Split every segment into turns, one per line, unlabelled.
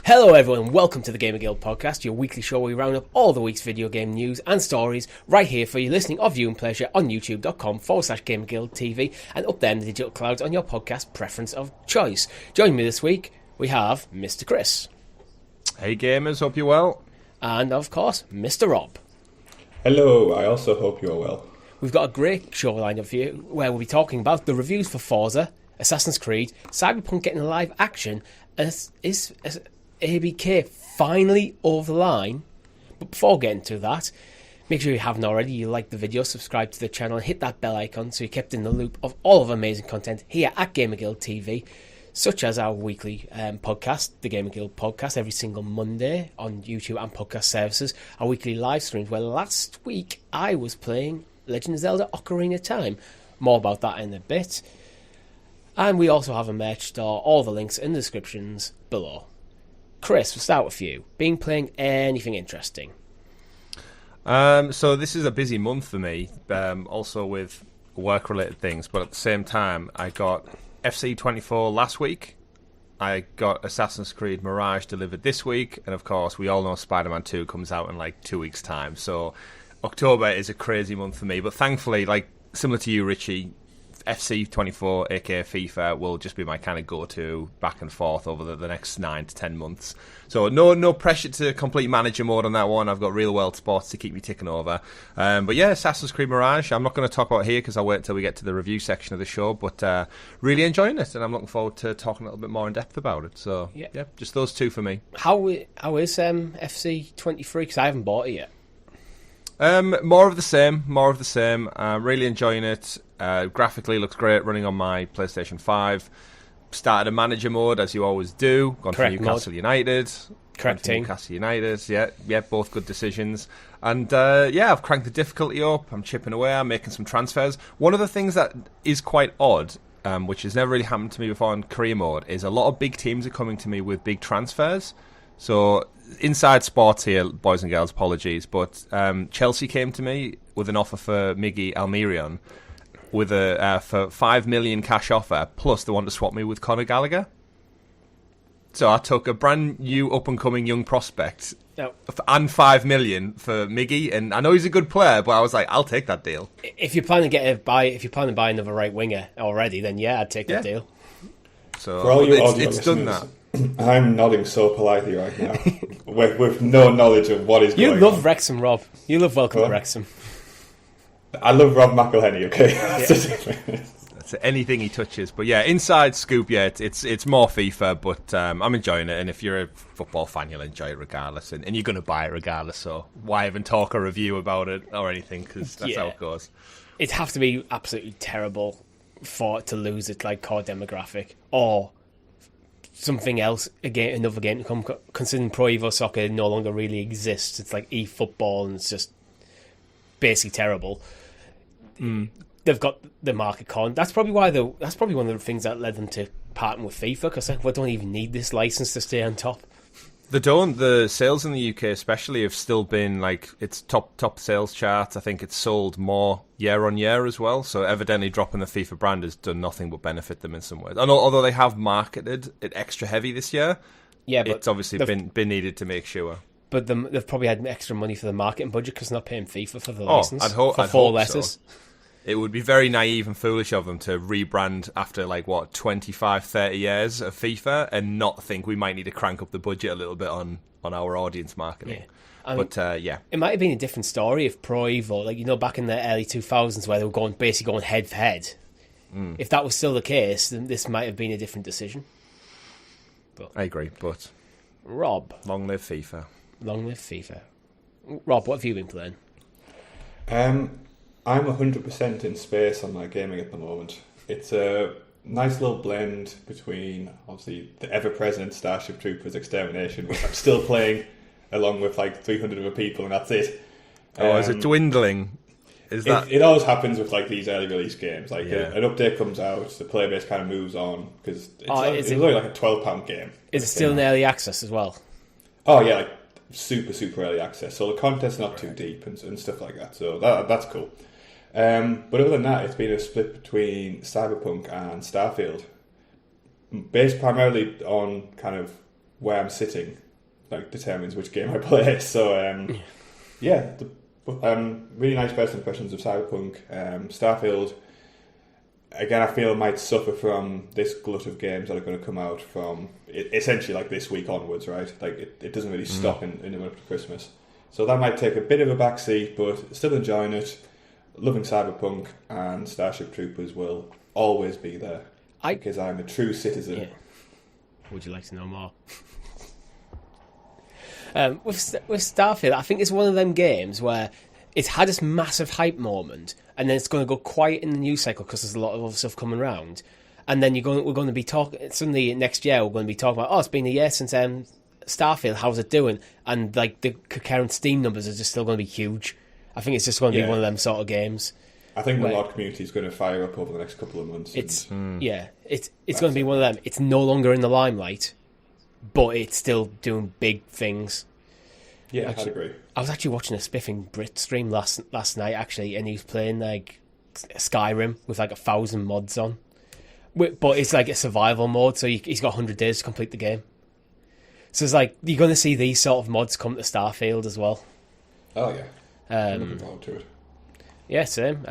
Hello everyone, welcome to the GamerGuild Podcast, your weekly show where we round up all the week's video game news and stories right here for your listening or viewing pleasure on youtube.com/GamerGuildTV and up there in the digital clouds on your podcast preference of choice. Joining me this week, we have Mr. Chris.
Hey gamers, hope you're well.
And of course, Mr. Rob.
Hello, I also hope you're well.
We've got a great show lined up for you where we'll be talking about the reviews for Forza, Assassin's Creed, Cyberpunk getting live action, and is ABK finally over the line. But before getting to that, make sure you haven't already, you like the video, subscribe to the channel and hit that bell icon so you're kept in the loop of all of our amazing content here at GamerGuildTV, such as our weekly podcast, the GamerGuild Podcast, every single Monday on YouTube and podcast services, our weekly live streams, where last week I was playing Legend of Zelda Ocarina of Time. More about that in a bit. And we also have a merch store, all the links in the descriptions below. Chris, we'll start with you. Been playing anything interesting?
So this is a busy month for me, also with work-related things, but at the same time, I got FC24 last week, I got Assassin's Creed Mirage delivered this week, and of course, we all know Spider-Man 2 comes out in like 2 weeks' time, so October is a crazy month for me, but thankfully, like similar to you, Richie, FC24, aka FIFA, will just be my kind of go-to back and forth over the next 9 to 10 months. So no pressure to complete manager mode on that one. I've got real world sports to keep me ticking over. But yeah, Assassin's Creed Mirage, I'm not going to talk about it here because I'll wait until we get to the review section of the show, but really enjoying it, and I'm looking forward to talking a little bit more in depth about it. So yeah just those two for me.
How is FC23? Because I haven't bought it yet.
More of the same. Really enjoying it. Graphically looks great, running on my PlayStation 5. Started a manager mode, as you always do. Gone for Newcastle United.
Correct team.
Newcastle United, yeah, both good decisions. And I've cranked the difficulty up. I'm chipping away. I'm making some transfers. One of the things that is quite odd, which has never really happened to me before in career mode, is a lot of big teams are coming to me with big transfers. So, inside sports here, boys and girls, apologies, but Chelsea came to me with an offer for Miggy Almirion with for 5 million cash offer, plus they want to swap me with Conor Gallagher. So I took a brand new up-and-coming young prospect and 5 million for Miggy, and I know he's a good player, but I was like, I'll take that deal.
If you're planning to buy another right winger already, then yeah, I'd take that deal.
So
for all you
it's done that.
I'm nodding so politely right now, with no knowledge of what is going on.
You love Wrexham, Rob. You love welcome to Wrexham.
I love Rob McElhenney, okay?
Yeah. That's anything he touches. But yeah, inside scoop, yeah, it's more FIFA, but I'm enjoying it. And if you're a football fan, you'll enjoy it regardless. And you're going to buy it regardless, so why even talk a review about it or anything? Because that's how it goes.
It'd have to be absolutely terrible for it to lose its like core demographic, or something else, another game to come, considering Pro Evo Soccer no longer really exists. It's like eFootball, and it's just basically terrible. They've got the market con. That's probably one of the things that led them to parting with FIFA, because we don't even need this license to stay on top.
They don't. The sales in the UK especially have still been like, it's top sales charts. I think it's sold more year on year as well. So evidently dropping the FIFA brand has done nothing but benefit them in some ways. And although they have marketed it extra heavy this year, but it's obviously been needed to make sure. But
they've probably had extra money for the marketing budget because they're not paying FIFA for the license.
I'd hope
4 letters.
So. It would be very naive and foolish of them to rebrand after 25, 30 years of FIFA and not think we might need to crank up the budget a little bit on our audience marketing. Yeah.
It might have been a different story if Pro Evo, back in the early 2000s where they were basically going head for head. If that was still the case, then this might have been a different decision. But
I agree, but
Rob.
Long live FIFA.
Long live FIFA. Rob, what have you been playing?
I'm 100% in space on my gaming at the moment. It's a nice little blend between, obviously, the ever-present Starship Troopers Extermination, which I'm still playing, along with 300 other people, and that's it.
Is it dwindling? Is that...
It always happens with like these early release games. Like
Yeah.
an update comes out, the player base kind of moves on because it's
is
only like a £12 game.
Is it still in early access as well?
Oh yeah, like super early access. So the content's not too deep and stuff like that. So that's cool. But other than that, it's been a split between Cyberpunk and Starfield, based primarily on kind of where I'm sitting, like determines which game I play. So really nice first impressions of Cyberpunk. Starfield, again, I feel might suffer from this glut of games that are going to come out from essentially like this week onwards, right? Like it doesn't really stop in the run up to Christmas. So that might take a bit of a backseat, but still enjoying it. Loving Cyberpunk, and Starship Troopers will always be there because I'm a true citizen.
Yeah. Would you like to know more? With Starfield, I think it's one of them games where it's had this massive hype moment, and then it's going to go quiet in the news cycle because there's a lot of other stuff coming around, and then we're going to be talking suddenly next year. We're going to be talking about, it's been a year since Starfield. How's it doing? And like the current Steam numbers are just still going to be huge. I think it's just going to be one of them sort of games.
I think the mod community is going to fire up over the next couple of months.
It's going to be one of them. It's no longer in the limelight, but it's still doing big things.
Yeah, I'd agree.
I was actually watching a Spiffing Brit stream last night, actually, and he was playing like Skyrim with like 1,000 mods on. But it's like a survival mode, so he's got 100 days to complete the game. So it's like, you're going to see these sort of mods come to Starfield as well.
Oh, yeah. I'm looking forward to it.
Yeah, same.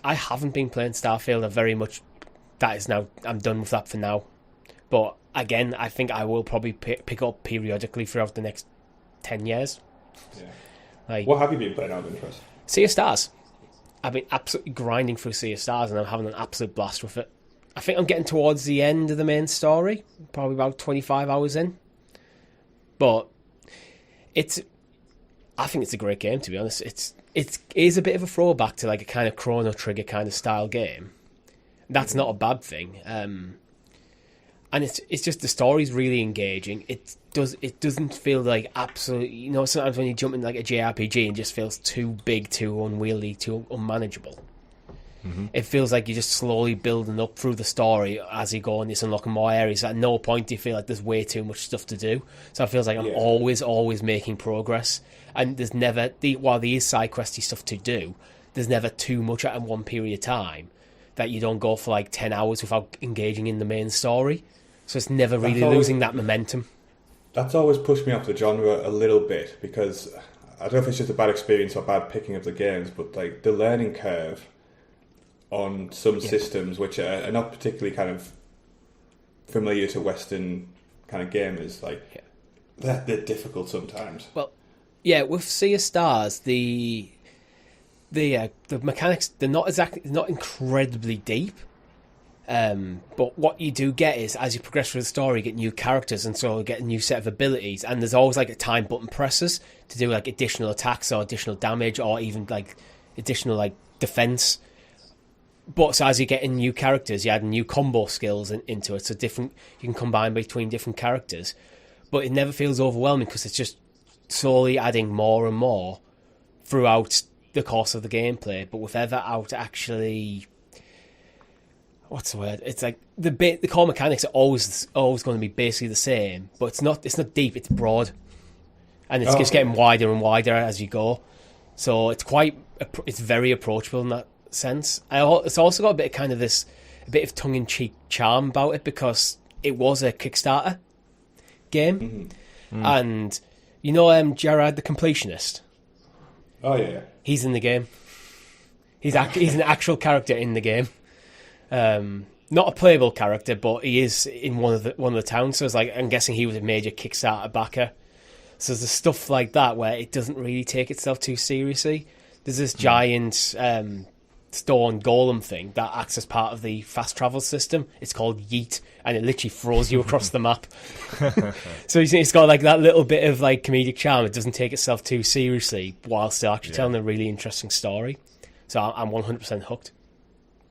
I haven't been playing Starfield. I'm done with that for now. But again, I think I will probably pick up periodically throughout the next 10 years.
Yeah. What have you been playing out of interest?
Sea of Stars. I've been absolutely grinding through Sea of Stars, and I'm having an absolute blast with it. I think I'm getting towards the end of the main story, probably about 25 hours in. But I think it's a great game, to be honest. It is a bit of a throwback to like a kind of Chrono Trigger kind of style game. That's not a bad thing. And it's just the story's really engaging. It doesn't feel like absolutely, sometimes when you jump in like a JRPG, it just feels too big, too unwieldy, too unmanageable. Mm-hmm. It feels like you're just slowly building up through the story as you go, and you're unlocking more areas. At no point do you feel like there's way too much stuff to do. So it feels like I'm always making progress. And there's never, while there is side questy stuff to do, there's never too much at one period of time that you don't go for like 10 hours without engaging in the main story. So it's never really losing that momentum.
That's always pushed me off the genre a little bit, because I don't know if it's just a bad experience or bad picking of the games, but like the learning curve on some systems which are not particularly kind of familiar to Western kind of gamers, like they're difficult sometimes.
Well, yeah, with Sea of Stars, the mechanics, they're not incredibly deep. But what you do get is, as you progress through the story, you get new characters, and so you get a new set of abilities, and there's always like a time button presses to do like additional attacks or additional damage or even like additional like defense. But so as you get in new characters, you add new combo skills into it, so you can combine between different characters. But it never feels overwhelming because it's just slowly adding more and more throughout the course of the gameplay. But without actually, what's the word? It's like the core mechanics are always going to be basically the same, but it's not deep. It's broad, and it's just getting wider and wider as you go. So it's very approachable in that sense. It's also got a bit of tongue-in-cheek charm about it, because it was a Kickstarter game, and Gerard the Completionist.
Oh yeah.
He's in the game. He's an actual character in the game. Not a playable character, but he is in one of the towns. So it's like, I'm guessing he was a major Kickstarter backer. So there's stuff like that where it doesn't really take itself too seriously. There's this giant stone golem thing that acts as part of the fast travel system. It's called Yeet, and it literally throws you across the map. So it's got like that little bit of like comedic charm. It doesn't take itself too seriously while still actually telling a really interesting story. So I'm 100% hooked.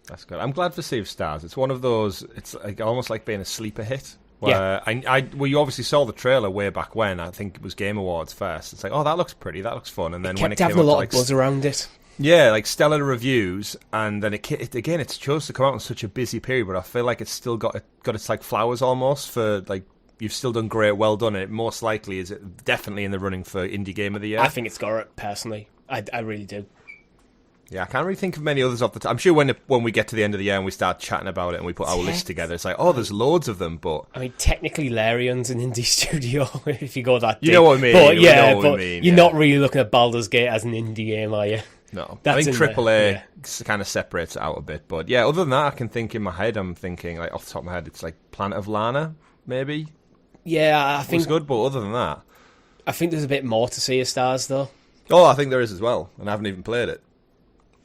That's good. I'm glad for Sea of Stars. It's one of those, it's like almost like being a sleeper hit. Where you obviously saw the trailer way back when. I think it was Game Awards first. It's like, oh, that looks pretty, that looks fun. And then when it
kept
came
having a
up
lot of buzz around it.
Yeah, like stellar reviews, and then it's chose to come out in such a busy period, but I feel like it's still got its like flowers almost for like you've still done great, well done. And it most likely is definitely in the running for Indie Game of the Year.
I think it's got it personally. I really do.
Yeah, I can't really think of many others off the top. I'm sure when we get to the end of the year and we start chatting about it and we put our list together, it's like, oh, there's loads of them, but...
I mean, technically Larian's an indie studio, if you go that deep.
You know what I mean.
But,
You're
not really looking at Baldur's Gate as an indie game, are you?
No.
That's
I think AAA kind of separates it out a bit. But, yeah, other than that, I can think in my head, I'm thinking, like, off the top of my head, it's like Planet of Lana, maybe?
Yeah, I think...
It's good, but other than that...
I think there's a bit more to Sea of Stars, though.
Oh, I think there is as well, and I haven't even played it.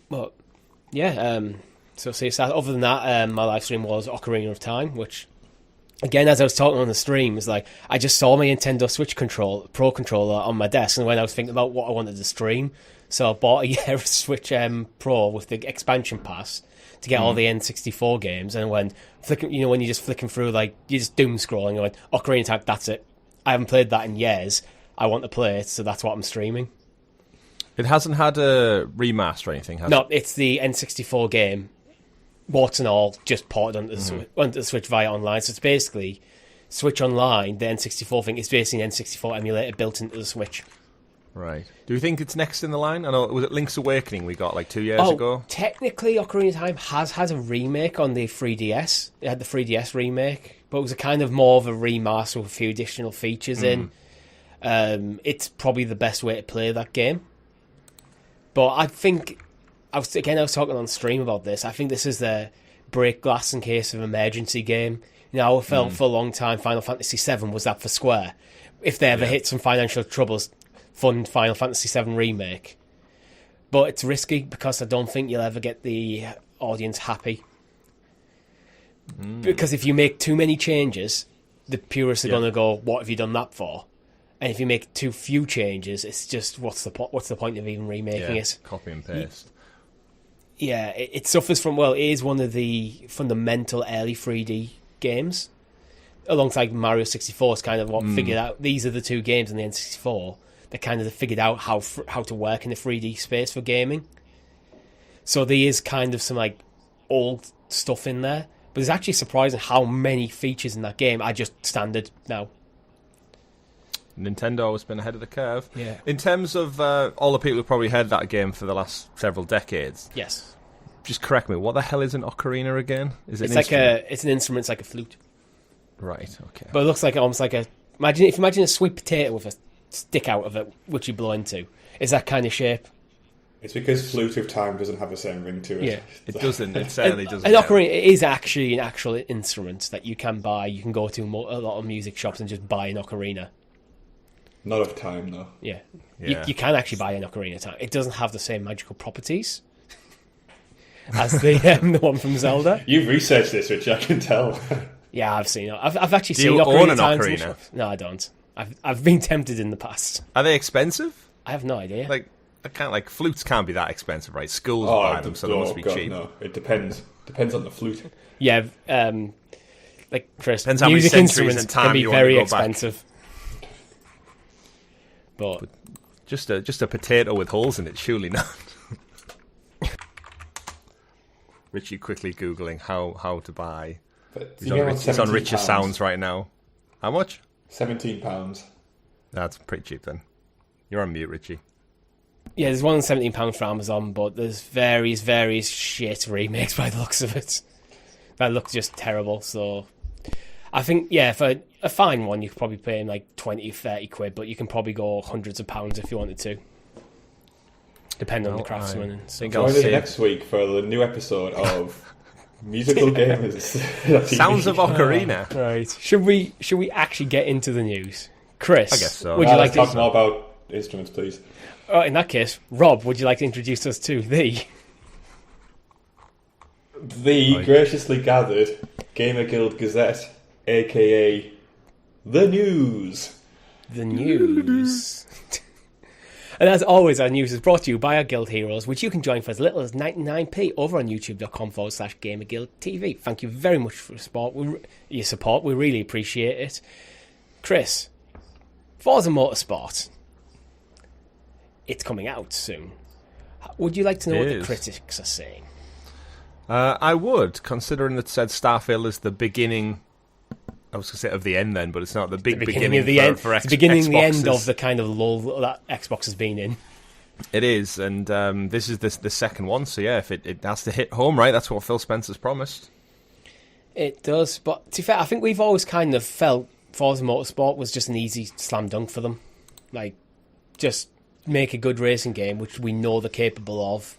Well... Yeah, so Sea of Stars. Other than that, my live stream was Ocarina of Time, which, again, as I was talking on the stream, is like I just saw my Nintendo Switch Pro controller on my desk, and when I was thinking about what I wanted to stream, so I bought a Switch Pro with the expansion pass to get all the N64 games, and when flicking, when you're just flicking through, like you're just doom scrolling, I went Ocarina of Time. That's it. I haven't played that in years. I want to play it, so that's what I'm streaming.
It hasn't had a remaster or anything, has it?
No, it's the N64 game, warts and all, just ported onto the Switch via online. So it's basically Switch Online, the N64 thing, is basically an N64 emulator built into the Switch.
Right. Do you think it's next in the line? I know, was it Link's Awakening we got like 2 years ago?
Technically, Ocarina of Time has had a remake on the 3DS. It had the 3DS remake, but it was a kind of more of a remaster with a few additional features in. It's probably the best way to play that game. But I think, I was talking on stream about this, I think this is the break glass in case of emergency game. I felt for a long time Final Fantasy VII was that for Square. If they ever hit some financial troubles, fund Final Fantasy VII Remake. But it's risky because I don't think you'll ever get the audience happy. Because if you make too many changes, the purists are going to go, what have you done that for? And if you make too few changes, it's just what's the point of even remaking it?
Copy and paste.
Yeah, it suffers from it is one of the fundamental early 3D games, alongside Mario 64. It's kind of what figured out. These are the two games in the N64 that kind of figured out how to work in the 3D space for gaming. So there is kind of some like old stuff in there, but it's actually surprising how many features in that game are just standard now.
Nintendo has been ahead of the curve.
Yeah.
In terms of all the people who've probably heard that game for the last several decades.
Yes.
Just correct me. What the hell is an ocarina again? Is it
it's an instrument. It's like a flute.
Right. Okay.
But it looks like almost like imagine a sweet potato with a stick out of it, which you blow into. Is that kind of shape?
It's because Flute of Time doesn't have the same ring to it.
Yeah.
It doesn't. It certainly doesn't.
An ocarina is actually an actual instrument that you can buy. You can go to a lot of music shops and just buy an ocarina.
Not of time, though.
Yeah. You can actually buy an ocarina of time. It doesn't have the same magical properties as the one from Zelda.
You've researched this, which I can tell.
Yeah, I've seen it. I've actually
Do
seen
you
ocarina
own an
times
ocarina?
No, I don't. I've been tempted in the past.
Are they expensive?
I have no idea.
Flutes can't be that expensive, right? Schools buy them, so they must be cheap.
No, it depends. Depends on the flute.
Yeah, like Chris,
Depends how many
music
centuries
instruments
and time
can be
you want to
very
go
expensive. But
just a potato with holes in it, surely not. Richie quickly googling how to buy. He's on Rich's Sounds right now. How much?
£17.
That's pretty cheap then. You're on mute, Richie.
yeah, there's one £17 for Amazon, but there's various shit remakes by the looks of it that look just terrible. So I think, yeah, for a fine one, you could probably pay like 20, 30 quid, but you can probably go hundreds of pounds if you wanted to, depending on the craftsman. And stuff.
Join us next week for the new episode of Musical Gamers.
Sounds of Ocarina.
Right. Should we actually get into the news? Chris,
I guess so.
Would you like to
talk more about instruments, please?
In that case, Rob, would you like to introduce us to the
graciously gathered GamerGuild Gazette, aka the news?
The news. And as always, our news is brought to you by our guild heroes, which you can join for as little as 99p over on youtube.com/GamerGuildTV. Thank you very much for your support. We really appreciate it. Chris, Forza Motorsport. It's coming out soon. Would you like to know
It
what
is.
the critics are saying?
I would, considering it said Starfield is the beginning. I was going to say of the end then, but it's not the beginning
of the
for,
end.
for
It's the beginning, the end
Xboxes.
of the kind of lull that Xbox has been in.
It is, and this is the second one. So yeah, if it has to hit home, right? That's what Phil Spencer's promised.
It does, but to be fair, I think we've always kind of felt Forza Motorsport was just an easy slam dunk for them. Like, just make a good racing game, which we know they're capable of,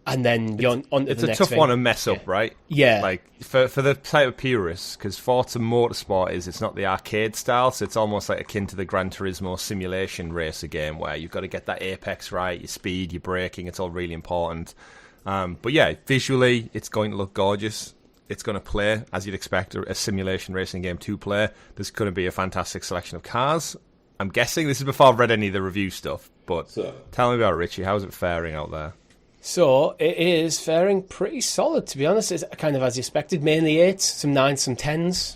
and then you're on to
It's
the
a
next
tough
thing.
one to mess up, right?
Yeah.
Like for the type of purists, because Forza Motorsport it's not the arcade style, so it's almost like akin to the Gran Turismo simulation racer game where you've got to get that apex right, your speed, your braking, it's all really important. But yeah, visually, it's going to look gorgeous. It's going to play, as you'd expect, a simulation racing game to play. There's going to be a fantastic selection of cars. I'm guessing, this is before I've read any of the review stuff, but tell me about it, Richie. How's it faring out there?
So it is faring pretty solid, to be honest. It's kind of as expected, mainly 8s, some 9s, some 10s.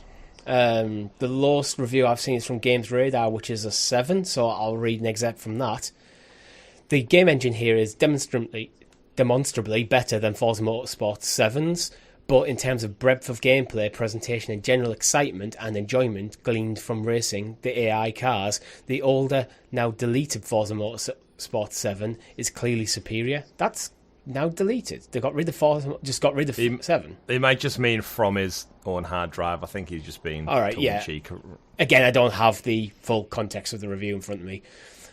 The lowest review I've seen is from Games Radar, which is a 7, so I'll read an excerpt from that. The game engine here is demonstrably better than Forza Motorsport 7's, but in terms of breadth of gameplay, presentation and general excitement and enjoyment gleaned from racing the AI cars, the older, now deleted Forza Motorsport 7 is clearly superior. That's now deleted. They got rid of Forza, just got rid of 7.
They might just mean from his own hard drive. I think he's just been
All right, yeah.
tongue-in-cheek.
Again, I don't have the full context of the review in front of me.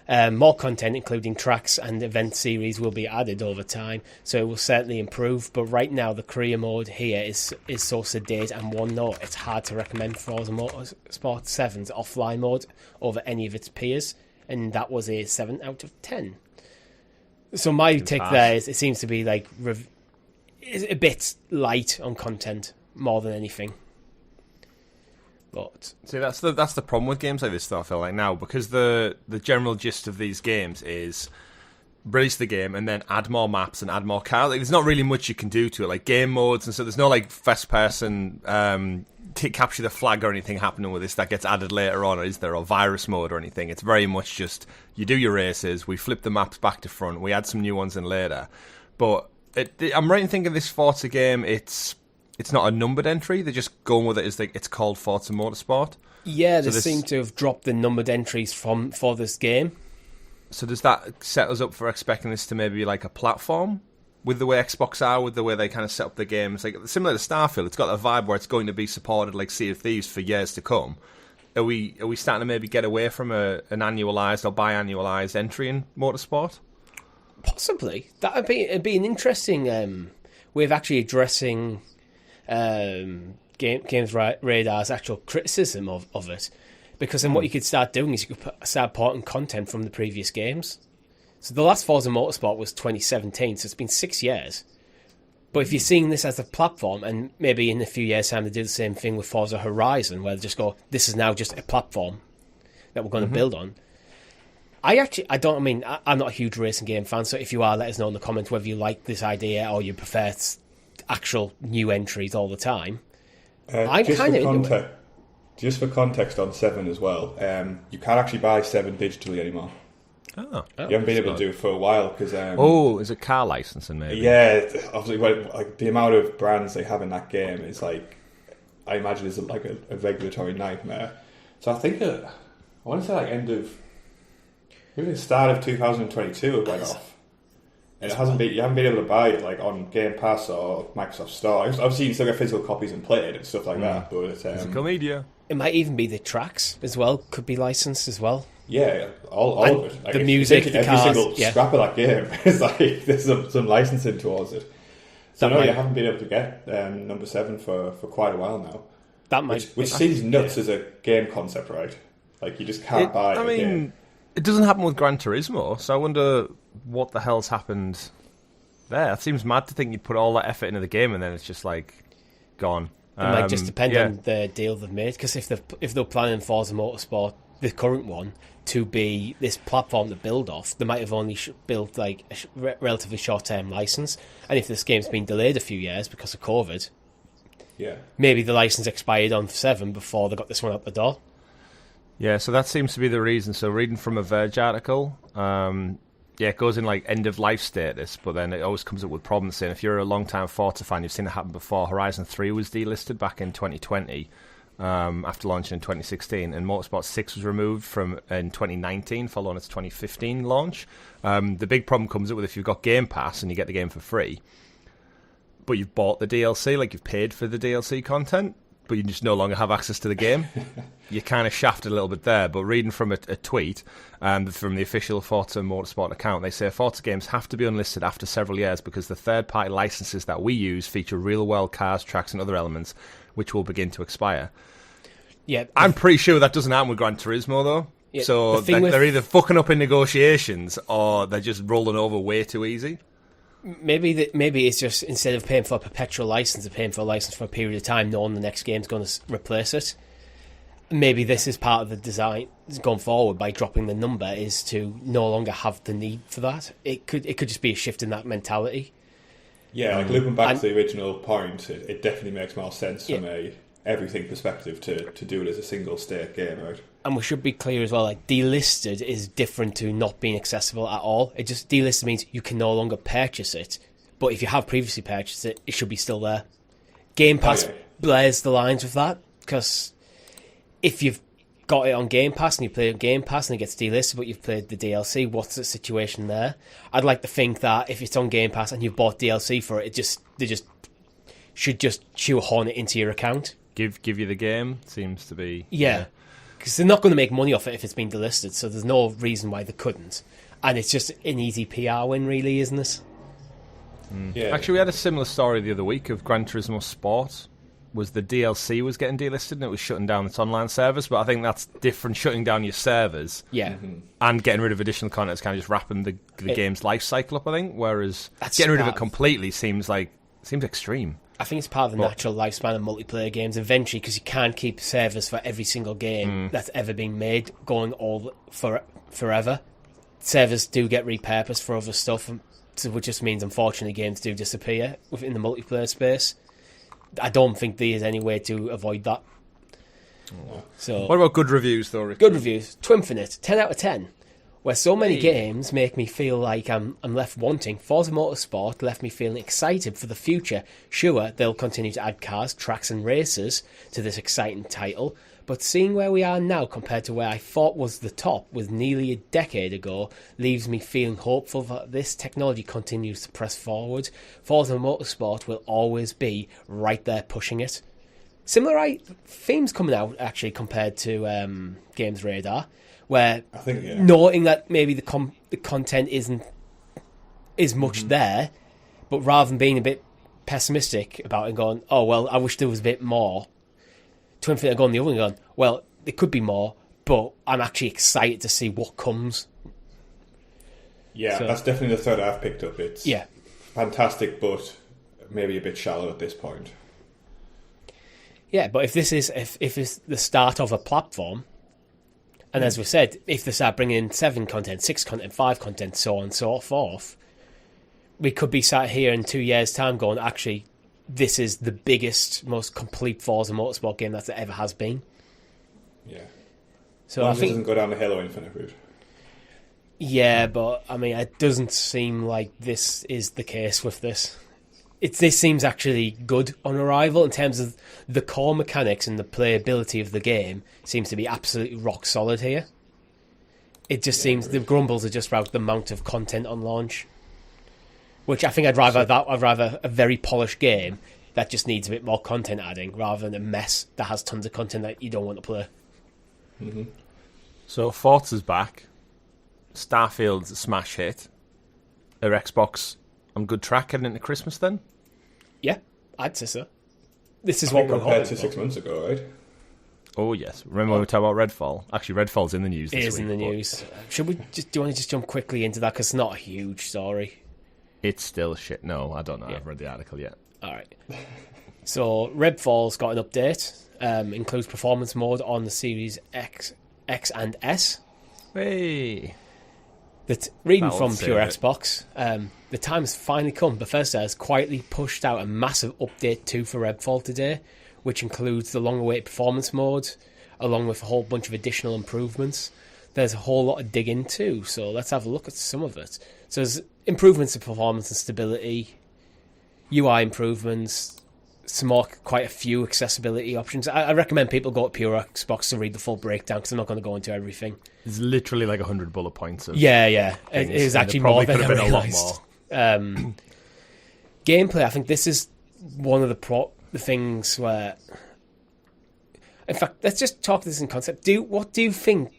More content, including tracks and event series, will be added over time, so it will certainly improve. But right now, the career mode here is so sedate and one note. It's hard to recommend Forza Motorsport 7's offline mode over any of its peers, and that was a 7 out of 10. So my take there is it seems to be like is a bit light on content more than anything. But
see, that's the problem with games like this, though, I feel like now, because the general gist of these games is release the game and then add more maps and add more cars. Like, there's not really much you can do to it, like game modes, and so there's no like first person capture the flag or anything happening with this that gets added later on, or is there, or virus mode or anything. It's very much just you do your races, we flip the maps back to front, we add some new ones in later. But I'm right in thinking this Forza game, it's not a numbered entry. They're just going with it as it's called Forza Motorsport.
Yeah, they seem to have dropped the numbered entries for this game.
So does that set us up for expecting this to maybe be like a platform? With the way Xbox are, with the way they kind of set up the games, like similar to Starfield, it's got a vibe where it's going to be supported like Sea of Thieves for years to come. Are we starting to maybe get away from an annualized or biannualized entry in Motorsport?
Possibly. It'd be an interesting way of actually addressing Games Radar's actual criticism of it. Because then what you could start doing is you could start porting content from the previous games. So the last Forza Motorsport was 2017, so it's been 6 years. But if you're seeing this as a platform, and maybe in a few years' time they do the same thing with Forza Horizon, where they just go, this is now just a platform that we're going to build on. I'm not a huge racing game fan, so if you are, let us know in the comments whether you like this idea or you prefer actual new entries all the time.
Just for context on 7 as well, you can't actually buy 7 digitally anymore.
Oh,
you haven't been able to do it for a while because.
Is it car licensing maybe?
Yeah, obviously, like the amount of brands they have in that game is like, I imagine is like a regulatory nightmare. So I think I want to say like maybe the start of 2022 it went off, and you haven't been able to buy it like on Game Pass or Microsoft Store. Obviously, you can still get physical copies and play it and stuff like that, but it's
physical media.
It might even be the tracks as well, could be licensed as well.
Yeah, all of it. Like
the music, the
every
cars,
single scrap of that game is like there's some licensing towards it. So you haven't been able to get number 7 for quite a while now. Which seems nuts as a game concept, right? Like you just can't buy it. I mean,
it doesn't happen with Gran Turismo, so I wonder what the hell's happened there. It seems mad to think you'd put all that effort into the game and then it's just like gone.
It might just depend on the deal they've made, because if they're planning Forza Motorsport, the current one, to be this platform to build off, they might have only built like a relatively short-term license, and if this game's been delayed a few years because of COVID, maybe the license expired on 7 before they got this one out the door. Yeah,
so that seems to be the reason. So reading from a Verge article, Yeah, it goes in like end of life status, but then it always comes up with problems saying if you're a long time Forza fan, you've seen it happen before. Horizon 3 was delisted back in 2020 after launching in 2016, and Motorsport 6 was removed in 2019 following its 2015 launch. The big problem comes up with if you've got Game Pass and you get the game for free, but you've bought the DLC, like you've paid for the DLC content, but you just no longer have access to the game. You're kind of shafted a little bit there. But reading from a tweet from the official Forza Motorsport account, they say Forza games have to be unlisted after several years because the third-party licenses that we use feature real-world cars, tracks, and other elements, which will begin to expire.
Yeah,
I'm pretty sure that doesn't happen with Gran Turismo, though.
Yeah,
so they're either fucking up in negotiations or they're just rolling over way too easy.
Maybe it's just instead of paying for a perpetual license, they're paying for a license for a period of time, knowing the next game's going to replace it. Maybe this is part of the design going forward by dropping the number is to no longer have the need for that. It could just be a shift in that mentality.
Yeah, like looping back to the original point, it definitely makes more sense from a everything perspective to do it as a single state game, right?
And we should be clear as well, like delisted is different to not being accessible at all. It just delisted means you can no longer purchase it, but if you have previously purchased it, it should be still there. Game Pass blurs the lines with that, because if you've got it on Game Pass and you play on Game Pass and it gets delisted, but you've played the DLC, what's the situation there? I'd like to think that if it's on Game Pass and you've bought DLC for it, they should just shoehorn it into your account.
Give you the game seems to be
because they're not going to make money off it if it's been delisted, so there's no reason why they couldn't. And it's just an easy PR win, really, isn't it?
Yeah.
Actually, we had a similar story the other week of Gran Turismo Sport. Was the DLC was getting delisted and it was shutting down its online servers, but I think that's different. Shutting down your servers, and getting rid of additional content is kind of just wrapping the game's life cycle up. I think, whereas getting rid of it completely seems extreme.
I think it's part of the natural lifespan of multiplayer games eventually, because you can't keep servers for every single game that's ever been made going forever. Servers do get repurposed for other stuff, which just means, unfortunately, games do disappear within the multiplayer space. I don't think there is any way to avoid that. So,
what about good reviews, though, Rick?
Good reviews. Twinfinite, 10 out of 10. Where so many games make me feel like I'm left wanting, Forza Motorsport left me feeling excited for the future. Sure, they'll continue to add cars, tracks and races to this exciting title, but seeing where we are now compared to where I thought was the top was nearly a decade ago leaves me feeling hopeful that this technology continues to press forward. Forza Motorsport will always be right there pushing it. Similar themes coming out, actually, compared to Games Radar, where
I think,
noting that maybe the content isn't as much there, but rather than being a bit pessimistic about it and going, oh, well, I wish there was a bit more, Twinfinite are going the other way and going, well, there could be more, but I'm actually excited to see what comes.
Yeah, that's definitely the third I've picked up. It's fantastic, but maybe a bit shallow at this point.
Yeah, but if it's the start of a platform, and as we said, if they start bringing in 7 content, 6 content, 5 content, so on and so forth, we could be sat here in 2 years' time going, actually, this is the biggest, most complete Forza Motorsport game that ever has been.
Yeah.
So I think
it doesn't go down the Halo Infinite route.
Yeah, but I mean, it doesn't seem like this is the case with this. This seems actually good on arrival in terms of the core mechanics and the playability of the game seems to be absolutely rock solid here. It just seems the grumbles are just about the amount of content on launch, which I think I'd rather a very polished game that just needs a bit more content adding rather than a mess that has tons of content that you don't want to play.
Mm-hmm.
So Forza's back. Starfield's a smash hit. Are Xbox on good track heading into Christmas then?
Yeah, I'd say so. This is what we're
compared to 6 months ago, right?
Oh yes. Remember when we talked about Redfall? Actually, Redfall's in the news this week.
It is in the news. Should we do you want to just jump quickly into that? Because it's not a huge story.
It's still shit. No, I don't know. Yeah. I've read the article yet.
All right. So Redfall's got an update. Includes performance mode on the Series X and S.
Hey.
Reading from Pure Xbox, the time has finally come. Bethesda has quietly pushed out a massive update 2 for Redfall today, which includes the long-awaited performance mode, along with a whole bunch of additional improvements. there's a whole lot of dig into. So let's have a look at some of it. So there's improvements in performance and stability, UI improvements, quite a few accessibility options. I recommend people go to Pure Xbox to read the full breakdown because I'm not going to go into everything.
There's literally like 100 bullet points.
Yeah. It is actually more than I realised. Gameplay, I think this is one of the things where... In fact, let's just talk this in concept. What do you think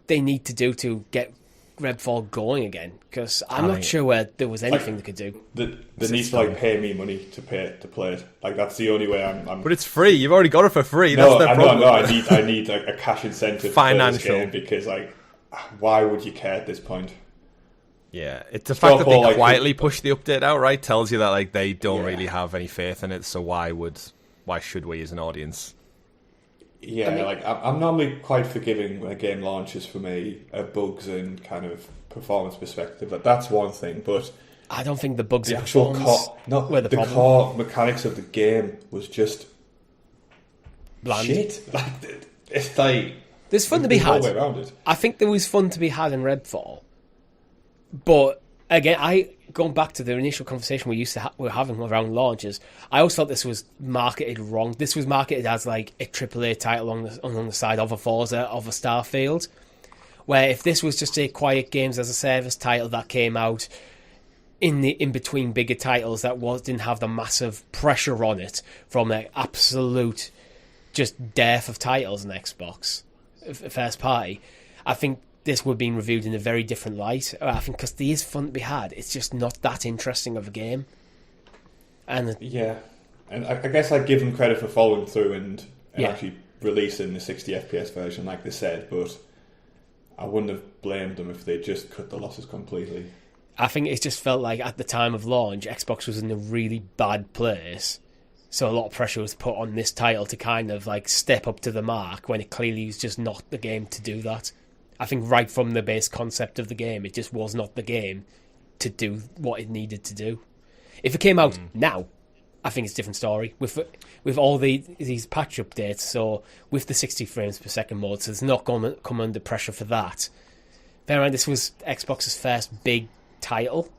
they need to do to get Redfall going again? Because I'm not sure where there was anything they could do.
They need to pay me money to play it. Like that's the only way I'm.
But it's free. You've already got it for free.
No,
that's the problem.
No, I need a cash incentive
financial
for this game because why would you care at this point?
Yeah, it's the fact that they quietly push the update out, right? Tells you that they don't really have any faith in it. So why should we as an audience?
Yeah, I'm normally quite forgiving when a game launches for me, bugs and kind of performance perspective. That's one thing, but
I don't think the bugs
the
and
actual
the
core mechanics of the game was just
bland.
Shit. It's
there's fun to be had.
No way around it.
I think there was fun to be had in Redfall, but again, going back to the initial conversation we were having around launches, I always felt this was marketed wrong. This was marketed as a AAA title along the side of a Forza, of a Starfield, where if this was just a quiet games as a service title that came out in between bigger titles that didn't have the massive pressure on it from the absolute just dearth of titles on Xbox first party, I think this would be reviewed in a very different light. I think because there is fun to be had. It's just not that interesting of a game. And
I guess I give them credit for following through and actually releasing the 60 FPS version, like they said. But I wouldn't have blamed them if they just cut the losses completely.
I think it just felt like at the time of launch, Xbox was in a really bad place. So a lot of pressure was put on this title to kind of step up to the mark when it clearly was just not the game to do that. I think right from the base concept of the game, it just was not the game to do what it needed to do. If it came out now, I think it's a different story. With all these patch updates, so with the 60 frames per second mode, so it's not going to come under pressure for that. Bear in mind, this was Xbox's first big title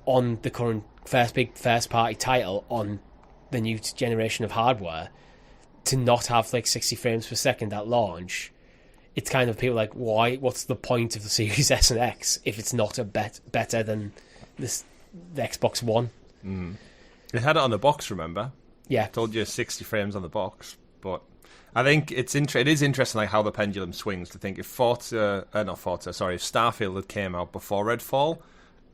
on the current first party title on the new generation of hardware. To not have 60 frames per second at launch, it's kind of people why? What's the point of the Series S and X if it's not better than the Xbox One?
It had it on the box, remember?
Yeah.
I told you 60 frames on the box. But I think it is interesting how the pendulum swings to think if Starfield had came out before Redfall,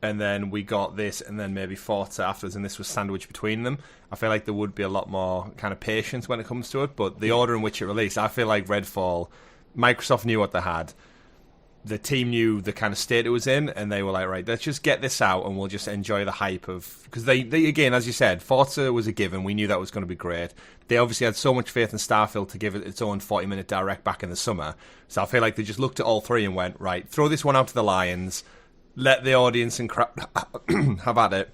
and then we got this, and then maybe Forza afterwards, and this was sandwiched between them, I feel like there would be a lot more kind of patience when it comes to it. But the order in which it released, I feel like Redfall... Microsoft knew what they had. The team knew the kind of state it was in, and they were like, right, let's just get this out and we'll just enjoy the hype of... Because they again, as you said, Forza was a given. We knew that was going to be great. They obviously had so much faith in Starfield to give it its own 40-minute direct back in the summer. So I feel like they just looked at all three and went, right, throw this one out to the Lions, let the audience and have at it,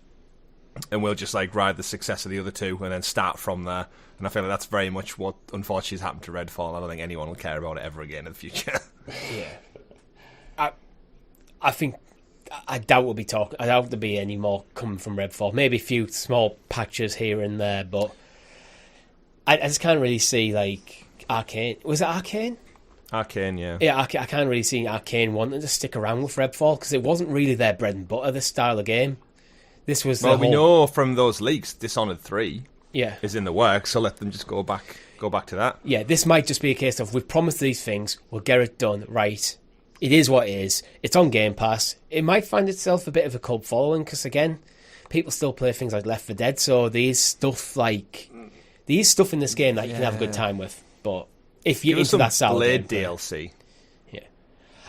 and we'll just ride the success of the other two and then start from there. And I feel like that's very much what unfortunately has happened to Redfall. I don't think anyone will care about it ever again in the future.
Yeah. I think I doubt there'll be any more coming from Redfall. Maybe a few small patches here and there, but I just can't really see Arcane. Was it Arcane?
Arcane, yeah.
Yeah, I can't really see Arcane wanting to stick around with Redfall because it wasn't really their bread and butter, this style of game. This was
we know from those leaks, Dishonored 3 is in the works, so let them just go back to that.
Yeah, this might just be a case of we've promised these things, we'll get it done, right? It is what it is. It's on Game Pass. It might find itself a bit of a cult following because, again, people still play things like Left 4 Dead, so there's stuff in this game that you can have a good time with. But if you're into that style
Blade
game,
DLC.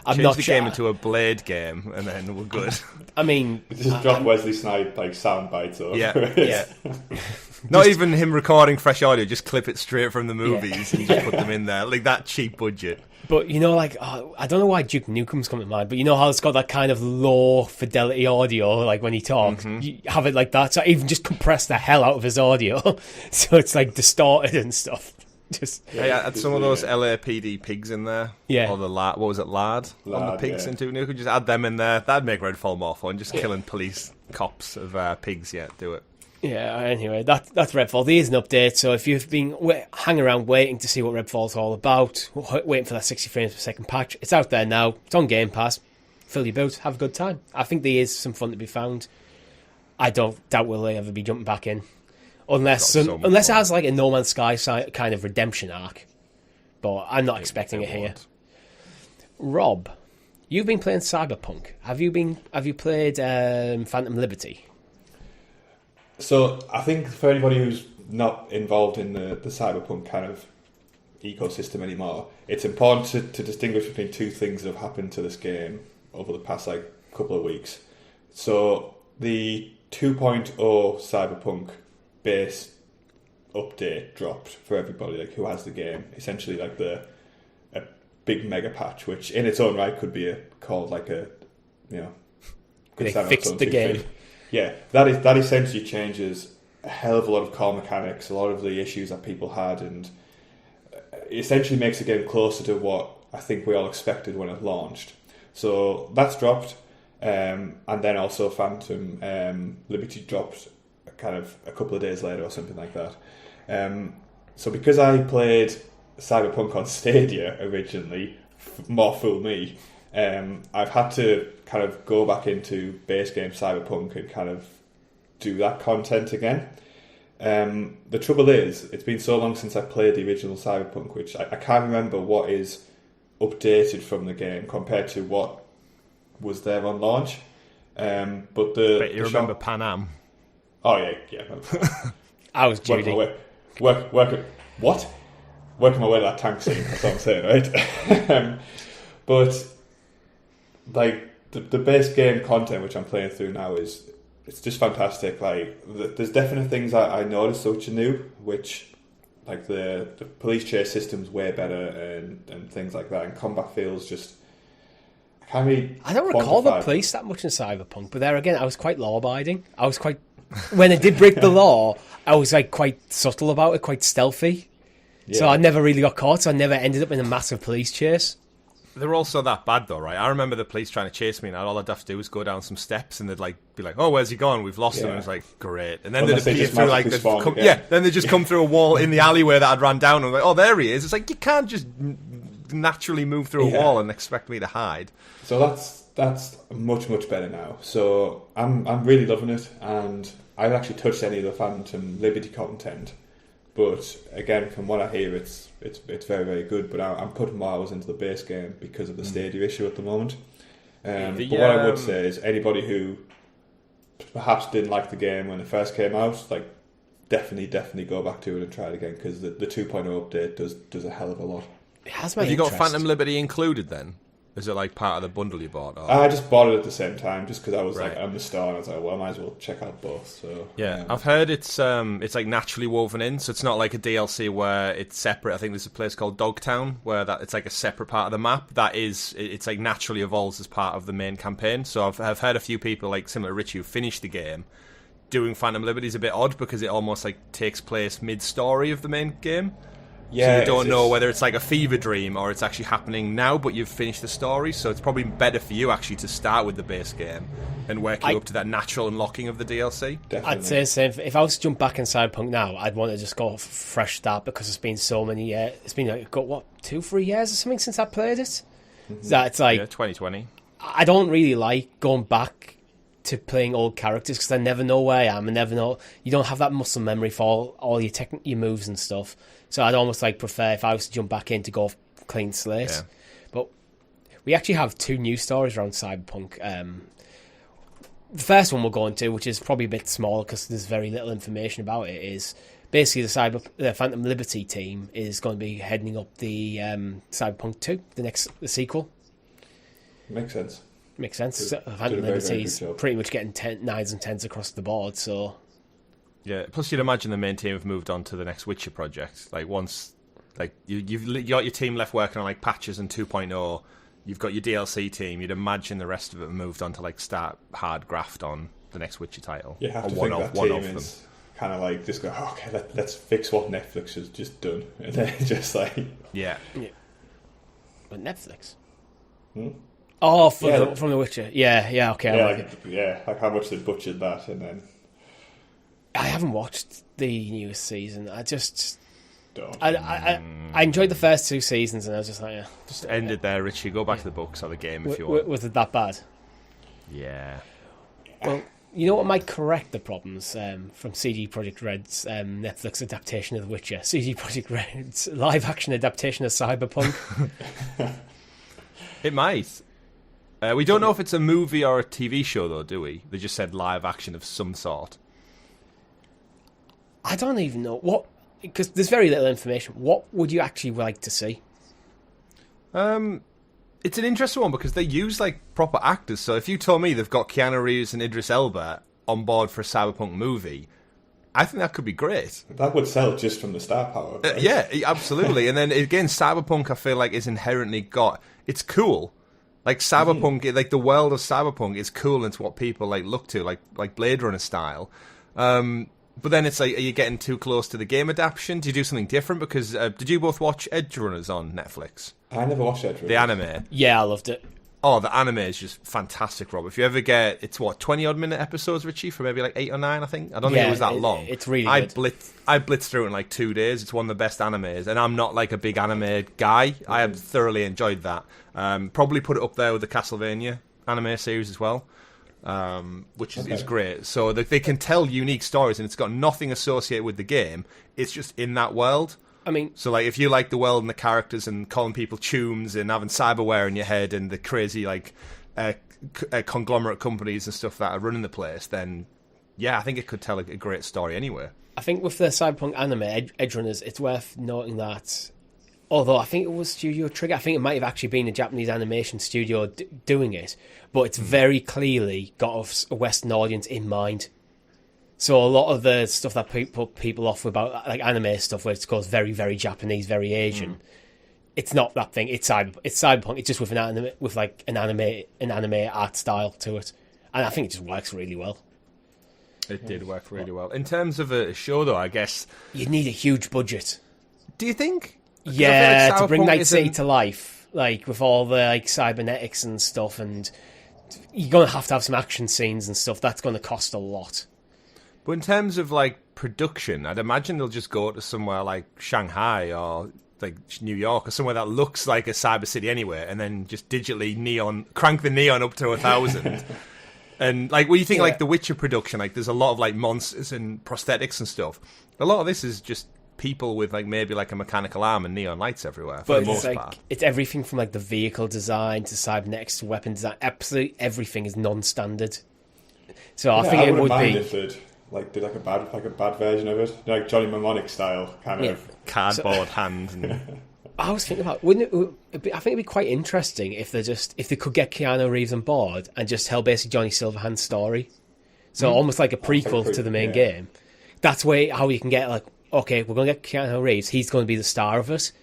I'm
Change
not
the game into a Blade game, and then we're good.
I mean...
Just drop Wesley Snipes, sound bites over.
Yeah. Not even him recording fresh audio, just clip it straight from the movies and just put them in there. That cheap budget.
But, I don't know why Duke Nukem's come to mind, but you know how it's got that kind of low fidelity audio, when he talks? You have it like that, so I even just compress the hell out of his audio, so it's, distorted and stuff. Just
I had some of those LAPD pigs in there.
Yeah.
Or the what was it, lard? On the pigs in 2. You could just add them in there. That'd make Redfall more fun. Just killing police cops of pigs. Yeah, do it.
Yeah, anyway, that's Redfall. There is an update, so if you've been hanging around waiting to see what Redfall's all about, waiting for that 60 frames per second patch, it's out there now. It's on Game Pass. Fill your boot, have a good time. I think there is some fun to be found. I don't doubt we'll ever be jumping back in. Unless it has like a No Man's Sky kind of redemption arc. But I'm not expecting it here. Rob, you've been playing Cyberpunk. Have you played Phantom Liberty?
So I think for anybody who's not involved in the Cyberpunk kind of ecosystem anymore, it's important to distinguish between two things that have happened to this game over the past couple of weeks. So the 2.0 Cyberpunk base update dropped for everybody who has the game. Essentially a big mega patch, which in its own right could be called
they fixed the game.
Yeah, that essentially changes a hell of a lot of core mechanics, a lot of the issues that people had, and essentially makes the game closer to what I think we all expected when it launched. So that's dropped, and then also Phantom Liberty dropped kind of a couple of days later or something like that. So because I played Cyberpunk on Stadia originally, more fool me, I've had to kind of go back into base game Cyberpunk and kind of do that content again. The trouble is, it's been so long since I played the original Cyberpunk, which I can't remember what is updated from the game compared to what was there on launch. But
you remember Pan Am?
Oh yeah.
I was cheating.
Working my way to that tank scene. That's what I'm saying, right? But the base game content which I'm playing through now it's just fantastic. There's definite things I noticed which are new, which the police chase system's way better and things like that, and combat feels just
I don't recall the police that much in Cyberpunk, but there again I was quite law abiding. When I did break the law, I was quite subtle about it, quite stealthy. Yeah. So I never really got caught, so I never ended up in a massive police chase.
They're also that bad though, right? I remember the police trying to chase me, and all I'd have to do was go down some steps, and they'd be like, "Oh, where's he gone? We've lost him." And I was like, "Great!" And then they'd appear through then they just come through a wall in the alleyway that I'd run down, and I'm like, "Oh, there he is!" It's like you can't just naturally move through a wall and expect me to hide.
So that's much better now. So I'm really loving it, and I haven't actually touched any of the Phantom Liberty content. But again, from what I hear, it's very, very good. But I'm putting more hours into the base game because of the Stadia issue at the moment. But what I would say is anybody who perhaps didn't like the game when it first came out, definitely go back to it and try it again, because the 2.0 update does a hell of a lot.
It has my
Have you
interest.
got Phantom Liberty included then? Is it part of the bundle you bought? Or?
I just bought it at the same time, just because I was on the store, and I was like, well, I might as well check out both. So
I've heard it's naturally woven in, so it's not like a DLC where it's separate. I think there's a place called Dogtown where it's a separate part of the map. It's naturally evolves as part of the main campaign. So I've heard a few people similar to Richie who finished the game doing Phantom Liberty is a bit odd because it almost takes place mid-story of the main game.
Yeah,
so you don't know whether it's a fever dream or it's actually happening now, but you've finished the story, so it's probably better for you actually to start with the base game and work you up to that natural unlocking of the DLC.
Definitely.
I'd say so. If I was to jump back in Cyberpunk now, I'd want to just go fresh start, because it's been so many years. It's been 2-3 years or something since I played it. Mm-hmm. That it's
2020.
I don't really like going back to playing old characters because I never know where I am. I never know. You don't have that muscle memory for all your moves and stuff. So I'd almost prefer if I was to jump back in to go clean slate. Yeah. But we actually have 2 news stories around Cyberpunk. The first one we'll go into, which is probably a bit small because there's very little information about it, is basically the Phantom Liberty team is going to be heading up the Cyberpunk 2, the sequel.
Makes sense.
Makes sense. Phantom Liberty is pretty much getting 9s and 10s across the board, so...
Yeah, plus you'd imagine the main team have moved on to the next Witcher project. Once, you've got your team left working on patches and 2.0, you've got your DLC team. You'd imagine the rest of it moved on to start hard graft on the next Witcher title.
You have to think that team is kind of like just go, okay, let's fix what Netflix has just done, and then just like
yeah.
But Netflix. From The Witcher. Yeah, okay.
Like how much they butchered that, and then
I haven't watched the newest season. I just
don't.
I enjoyed the first 2 seasons, and I was just like,
just end it there, Richie. Go back to the books or the game if you want.
Was it that bad?
Yeah.
Well, you know what might correct the problems from CD Projekt Red's Netflix adaptation of The Witcher? CD Projekt Red's live-action adaptation of Cyberpunk.
It might. We don't know if it's a movie or a TV show, though, do we? They just said live action of some sort.
I don't even know what, because there's very little information. What would you actually like to see?
It's an interesting one because they use like proper actors. So if you told me they've got Keanu Reeves and Idris Elba on board for a Cyberpunk movie, I think that could be great.
That would sell just from the star power. Right?
Yeah, absolutely. And then again, Cyberpunk, I feel like is inherently it's cool. Like Cyberpunk, like the world of Cyberpunk is cool. And it's what people like look to, like Blade Runner style. But then it's like, are you getting too close to the game adaptation? Do you do something different? Because did you both watch Edge Runners on Netflix?
I never watched Edge Runners.
The anime.
Yeah, I loved it.
Oh, the anime is just fantastic, Rob. If you ever get, it's 20-odd minute episodes, Richie, for maybe like 8 or 9, I think. I don't think it was that long.
It's really good.
I blitzed through it in like 2 days. It's one of the best animes, and I'm not like a big anime guy. I have thoroughly enjoyed that. Probably put it up there with the Castlevania anime series as well. Which is great. So they can tell unique stories, and it's got nothing associated with the game. It's just in that world.
I mean,
so like if you like the world and the characters and calling people tunes and having cyberware in your head and the crazy like conglomerate companies and stuff that are running the place, then yeah, I think it could tell a great story anyway.
I think with the Cyberpunk anime Edge Runners, it's worth noting that although I think it was Studio Trigger, I think it might have actually been a Japanese animation studio doing it, but it's very clearly got a Western audience in mind. So a lot of the stuff that people off about, like anime stuff, where it goes very, very Japanese, very Asian, it's not that thing. It's Cyberpunk. It's just with an anime art style to it, and I think it just works really well.
It did work really well. In terms of a show, though, I guess
you'd need a huge budget.
Do you think?
Yeah, to bring Night City to life, like with all the like cybernetics and stuff, and you're gonna have to have some action scenes and stuff. That's gonna cost a lot.
But in terms of like production, I'd imagine they'll just go to somewhere like Shanghai or like New York or somewhere that looks like a cyber city anyway, and then just digitally crank the neon up to 1,000. And like, what do you think? Like the Witcher production, like there's a lot of like monsters and prosthetics and stuff. A lot of this is just people with like maybe like a mechanical arm and neon lights everywhere. For the most part,
it's everything from like the vehicle design to cybernetics to weapon design. Absolutely everything is non-standard. So I think it would be.
If they'd like did like a bad version of it, like Johnny Mnemonic style kind of
cardboard hands. And...
I was thinking about, I think it'd be quite interesting if they could get Keanu Reeves on board and just tell basically Johnny Silverhand's story. So almost like a prequel to the main game. That's how you can get like, okay, we're going to get Keanu Reeves. He's going to be the star of it.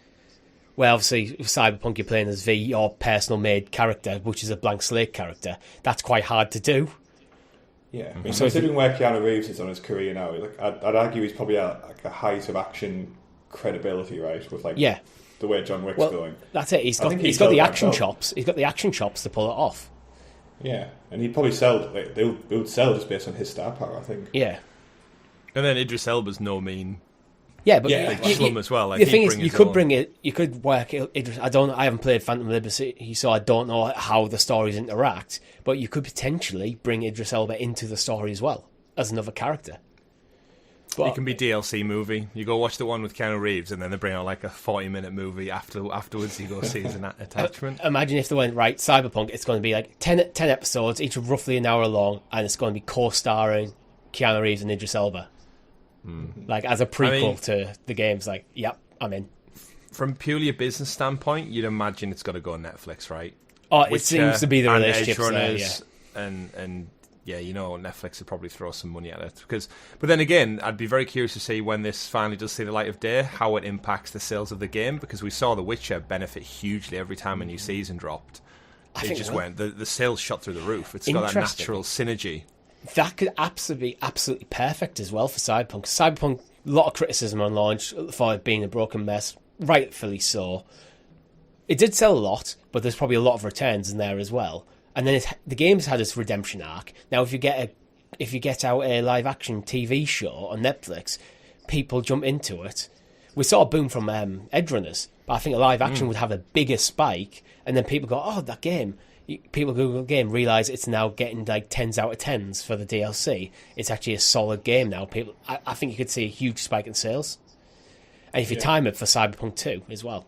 Well, obviously, with Cyberpunk, you're playing as your personal made character, which is a blank slate character. That's quite hard to do.
Yeah, I mean, considering where Keanu Reeves is on his career now, like I'd argue he's probably at like a height of action credibility, right? With like the way John Wick's going.
That's it. He's got the action chops. He's got the action chops to pull it off.
Yeah, and he'd probably sell. Like, they would sell just based on his star power, I think.
Yeah,
and then Idris Elba's no mean.
Yeah, but
Slum as well. Like,
the thing is, you could work Idris. I haven't played Phantom Liberty, so I don't know how the stories interact. But you could potentially bring Idris Elba into the story as well as another character. But
it can be DLC movie. You go watch the one with Keanu Reeves, and then they bring out like a 40-minute movie afterwards. You go see as an attachment.
Imagine if they went right Cyberpunk. It's going to be like 10 episodes, each roughly an hour long, and it's going to be co-starring Keanu Reeves and Idris Elba. Like as a prequel to the games, like, yep, I'm in.
From purely a business standpoint, you'd imagine it's got to go on Netflix, right?
Oh, it seems to be the relationship there, yeah.
And yeah, you know, Netflix would probably throw some money at it. But then again, I'd be very curious to see when this finally does see the light of day, how it impacts the sales of the game, because we saw The Witcher benefit hugely every time a new season dropped. The sales shot through the roof. It's got that natural synergy.
that could absolutely be absolutely perfect as well for Cyberpunk. Cyberpunk, a lot of criticism on launch for it being a broken mess, rightfully so. It did sell a lot, but there's probably a lot of returns in there as well. And then the game's had its redemption arc. Now, if you get out a live action TV show on Netflix, people jump into it. We saw a boom from Edrunners, but I think a live action would have a bigger spike, and then people go, "Oh, that game." People Google game, realise it's now getting like 10s out of 10s for the DLC. It's actually a solid game now. I think you could see a huge spike in sales. And if you time it for Cyberpunk 2 as well.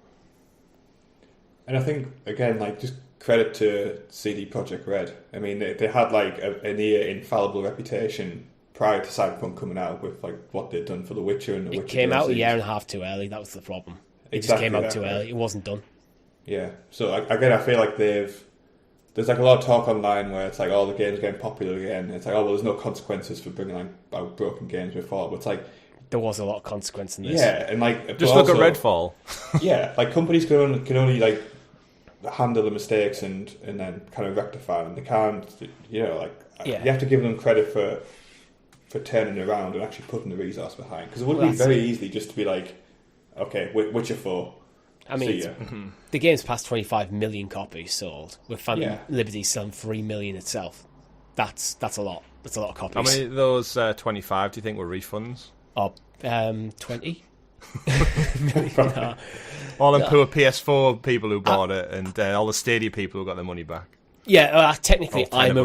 And I think, again, like, just credit to CD Projekt Red. I mean, they had like a near infallible reputation prior to Cyberpunk coming out with like what they'd done for The Witcher and The Witcher.
It came out a
DLCs.
year and a half too early. That was the problem. It
Exactly
just came out
that,
too early. It wasn't done.
Yeah. So again, I feel like there's like a lot of talk online where it's like, oh, the game's getting popular again. And it's like, oh, well, there's no consequences for bringing like out broken games before. But it's like,
there was a lot of consequence in this.
yeah, and like
just look at Redfall.
Yeah, like companies can only like handle the mistakes and then kind of rectify them. They can't, you have to give them credit for turning around and actually putting the resource behind, because it would be very easy just to be like, okay, Witcher 4.
I mean, the game's past 25 million copies sold, with Phantom Liberty selling 3 million itself. That's a lot. That's a lot of copies.
How many of those 25 do you think were refunds?
20. No.
All them poor PS4 people who bought it, and all the Stadia people who got their money back.
Yeah, technically, I'm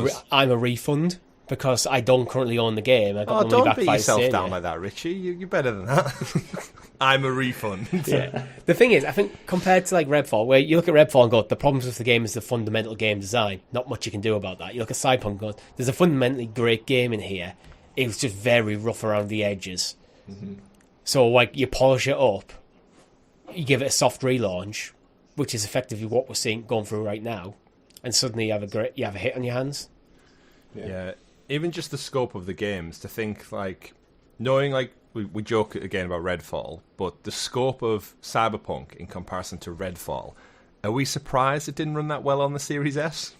a refund because I don't currently own the game. I got the money
don't
back
beat
by
yourself
Stadia.
down like that, Richie. You're better than that. I'm a refund.
Yeah. The thing is, I think compared to like Redfall, where you look at Redfall and go, the problems with the game is the fundamental game design. Not much you can do about that. You look at Cyberpunk and go, there's a fundamentally great game in here. It was just very rough around the edges. Mm-hmm. So like you polish it up, you give it a soft relaunch, which is effectively what we're going through right now, and suddenly you have a hit on your hands.
Yeah. Even just the scope of the games, to think like, knowing like we joke again about Redfall, but the scope of Cyberpunk in comparison to Redfall, are we surprised it didn't run that well on the Series S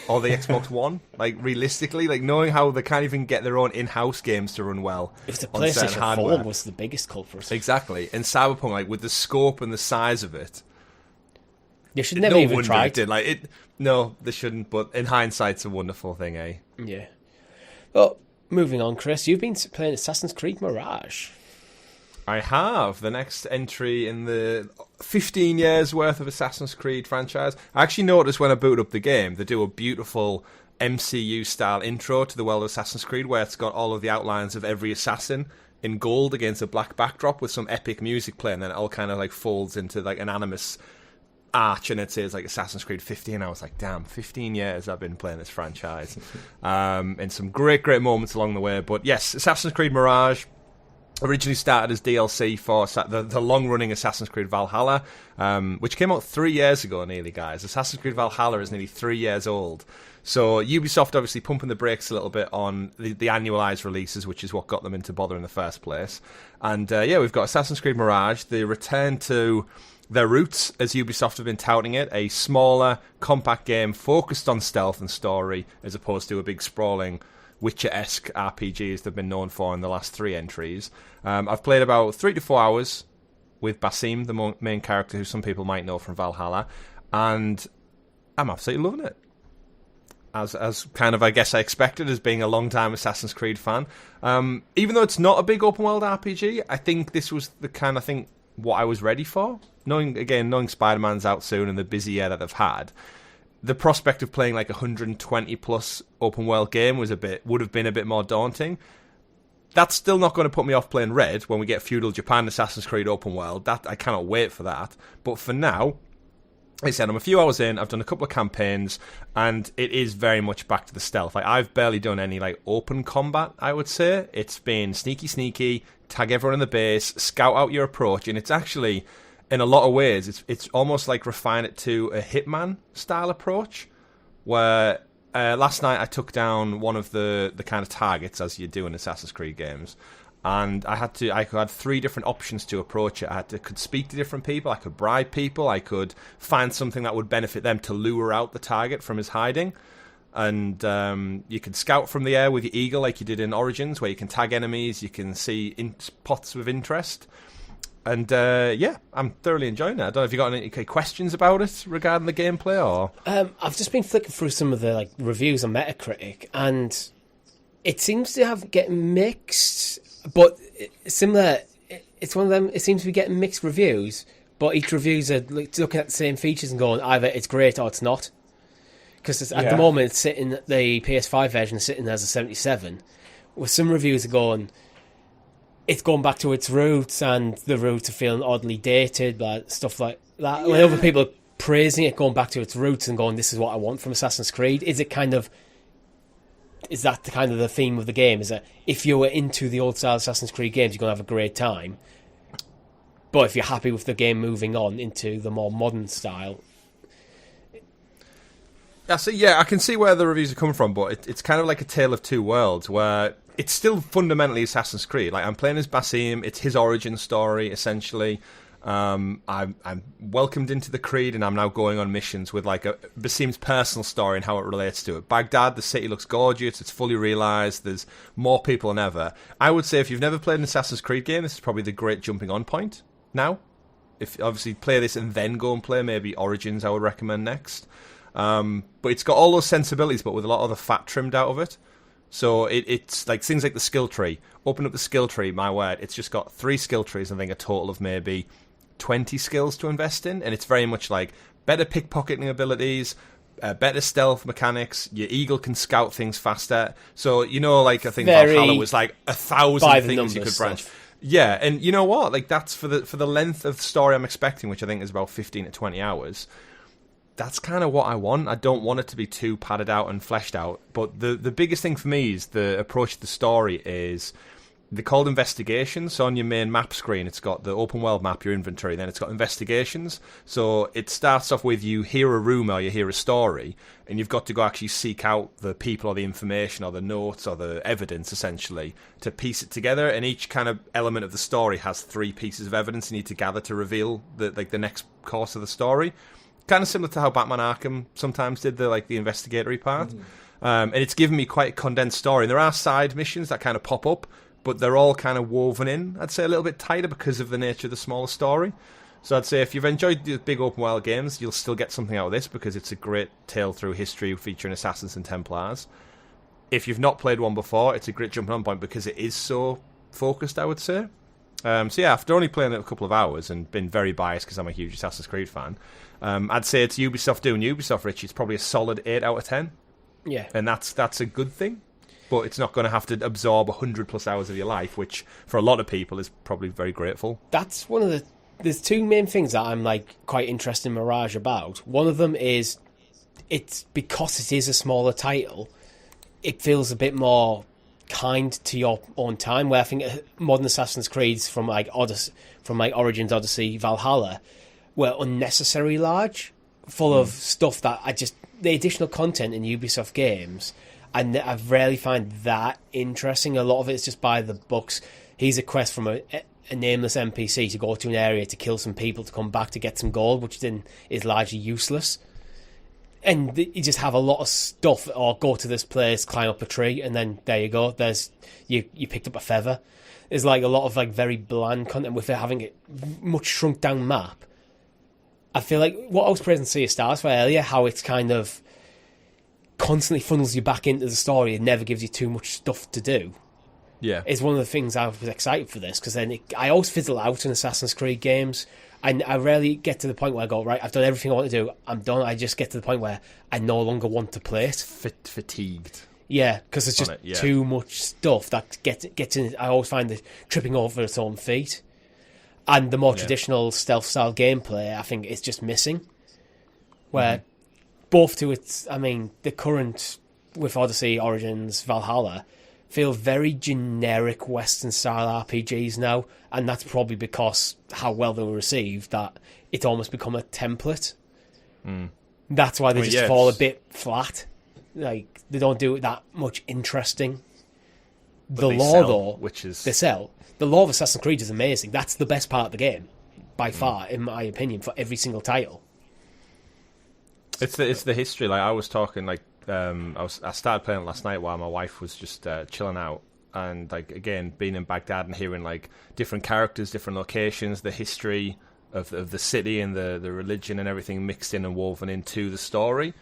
or the Xbox One? Like realistically, like knowing how they can't even get their own in-house games to run well.
If the
on certain
PlayStation
hardware.
4 was the biggest culprit.
Exactly. And Cyberpunk, like with the scope and the size of it,
you should never even
wonder
try.
it did. Like it. No, they shouldn't. But in hindsight, it's a wonderful thing, eh?
Yeah. Well, moving on, Chris. You've been playing Assassin's Creed Mirage.
I have. The next entry in the 15 years worth of Assassin's Creed franchise. I actually noticed when I booted up the game, they do a beautiful MCU-style intro to the world of Assassin's Creed, where it's got all of the outlines of every assassin in gold against a black backdrop with some epic music playing, and then it all kind of like folds into like an animus arch, and it says like Assassin's Creed 15. I was like, damn, 15 years I've been playing this franchise. And some great moments along the way. But yes, Assassin's Creed Mirage originally started as DLC for the long-running Assassin's Creed Valhalla, which came out 3 years ago nearly, guys. Assassin's Creed Valhalla is nearly 3 years old. So Ubisoft obviously pumping the brakes a little bit on the annualized releases, which is what got them into bother in the first place. And we've got Assassin's Creed Mirage, the return to their roots, as Ubisoft have been touting it, a smaller, compact game focused on stealth and story, as opposed to a big sprawling Witcher-esque RPGs they've been known for in the last 3 entries. I've played about 3 to 4 hours with Basim, the main character, who some people might know from Valhalla, and I'm absolutely loving it. As kind of, I guess, I expected, as being a long-time Assassin's Creed fan. Even though it's not a big open-world RPG, I think this was the kind of thing what I was ready for. Knowing Spider-Man's out soon and the busy year that they've had, the prospect of playing like a 120-plus open-world game would have been a bit more daunting. That's still not going to put me off playing Red when we get Feudal Japan Assassin's Creed open world. That I cannot wait for that. But for now, like I said, I'm a few hours in, I've done a couple of campaigns, and it is very much back to the stealth. Like, I've barely done any like open combat, I would say. It's been sneaky, tag everyone in the base, scout out your approach, and it's actually, in a lot of ways, it's almost like refine it to a Hitman style approach, where last night I took down one of the kind of targets, as you do in Assassin's Creed games, and I had 3 different options to approach it. Could speak to different people, I could bribe people, I could find something that would benefit them to lure out the target from his hiding. and you can scout from the air with your eagle like you did in Origins, where you can tag enemies, you can see spots of interest. And I'm thoroughly enjoying it. I don't know if you got any questions about it regarding the gameplay, or
I've just been flicking through some of the reviews on Metacritic, and it seems to have getting mixed, but similar. It's one of them. It seems to be getting mixed reviews, but each reviews are looking at the same features and going either it's great or it's not. Because at the moment, it's sitting, the PS5 version is sitting as a 77, with some reviews are going, it's going back to its roots, and the roots are feeling oddly dated, stuff like that. When other people are praising it, going back to its roots and going, this is what I want from Assassin's Creed. Is that the kind of the theme of the game? Is that if you were into the old style Assassin's Creed games, you're going to have a great time. But if you're happy with the game moving on into the more modern style...
I can see where the reviews are coming from, but it's kind of like a tale of two worlds, where it's still fundamentally Assassin's Creed. Like, I'm playing as Basim, it's his origin story, essentially. I'm welcomed into the Creed, and I'm now going on missions with Basim's personal story and how it relates to it. Baghdad, the city looks gorgeous, it's fully realised, there's more people than ever. I would say if you've never played an Assassin's Creed game, this is probably the great jumping on point now. If obviously play this and then go and play maybe Origins, I would recommend next. But it's got all those sensibilities, but with a lot of the fat trimmed out of it. So it's like things like the skill tree. Open up the skill tree, my word, it's just got 3 skill trees, I think a total of maybe 20 skills to invest in, and it's very much like better pickpocketing abilities, better stealth mechanics, your eagle can scout things faster. So, I think Valhalla was 1,000 things you could branch. Yeah, and you know what? That's for the length of the story I'm expecting, which I think is about 15 to 20 hours. That's kind of what I want. I don't want it to be too padded out and fleshed out. But the biggest thing for me is the approach to the story is they're called investigations. So on your main map screen, it's got the open world map, your inventory, then it's got investigations. So it starts off with you hear a rumour, you hear a story, and you've got to go actually seek out the people or the information or the notes or the evidence, essentially, to piece it together. And each kind of element of the story has 3 pieces of evidence you need to gather to reveal the next course of the story. Kind of similar to how Batman Arkham sometimes did the investigatory part. And it's given me quite a condensed story. And there are side missions that kind of pop up, but they're all kind of woven in, I'd say, a little bit tighter because of the nature of the smaller story. So I'd say if you've enjoyed the big open world games, you'll still get something out of this because it's a great tale through history featuring assassins and Templars. If you've not played one before, it's a great jumping on point because it is so focused, I would say. After only playing it a couple of hours and been very biased because I'm a huge Assassin's Creed fan, I'd say it's Ubisoft doing Ubisoft, Richie. It's probably a solid 8 out of 10. Yeah. And that's a good thing. But it's not going to have to absorb 100+ hours of your life, which for a lot of people is probably very grateful.
That's one of the... There's 2 main things that I'm quite interested in Mirage about. One of them is it's because it is a smaller title, it feels a bit more kind to your own time, where I think modern Assassin's Creeds from Origins, Odyssey, Valhalla were unnecessarily large, full of stuff that the additional content in Ubisoft games, and I rarely find that interesting. A lot of it is just by the books. Here's a quest from a nameless NPC to go to an area to kill some people to come back to get some gold, which then is largely useless. And you just have a lot of stuff, or go to this place, climb up a tree, and then there you go. There's you picked up a feather. There's a lot of very bland content with it having a much shrunk down map. I feel like what I was praising Sea of Stars for earlier, how it's kind of constantly funnels you back into the story and never gives you too much stuff to do.
Yeah,
is one of the things I was excited for this, because then I always fizzle out in Assassin's Creed games. I rarely get to the point where I go, right, I've done everything I want to do, I'm done. I just get to the point where I no longer want to play it.
Fatigued.
Yeah, because it's just too much stuff that gets in. I always find it tripping over its own feet. And the more traditional stealth-style gameplay, I think, is just missing. Where both to its... the current, with Odyssey, Origins, Valhalla, feel very generic Western-style RPGs now, and that's probably because how well they were received, that it's almost become a template. That's why they just fall a bit flat. They don't do it that much interesting. But the lore, though,
which is...
they sell. The lore of Assassin's Creed is amazing. That's the best part of the game, by far, in my opinion, for every single title.
It's the history. I was talking I started playing it last night while my wife was just chilling out, and like again being in Baghdad and hearing like different characters, different locations, the history of the city and the religion and everything mixed in and woven into the story.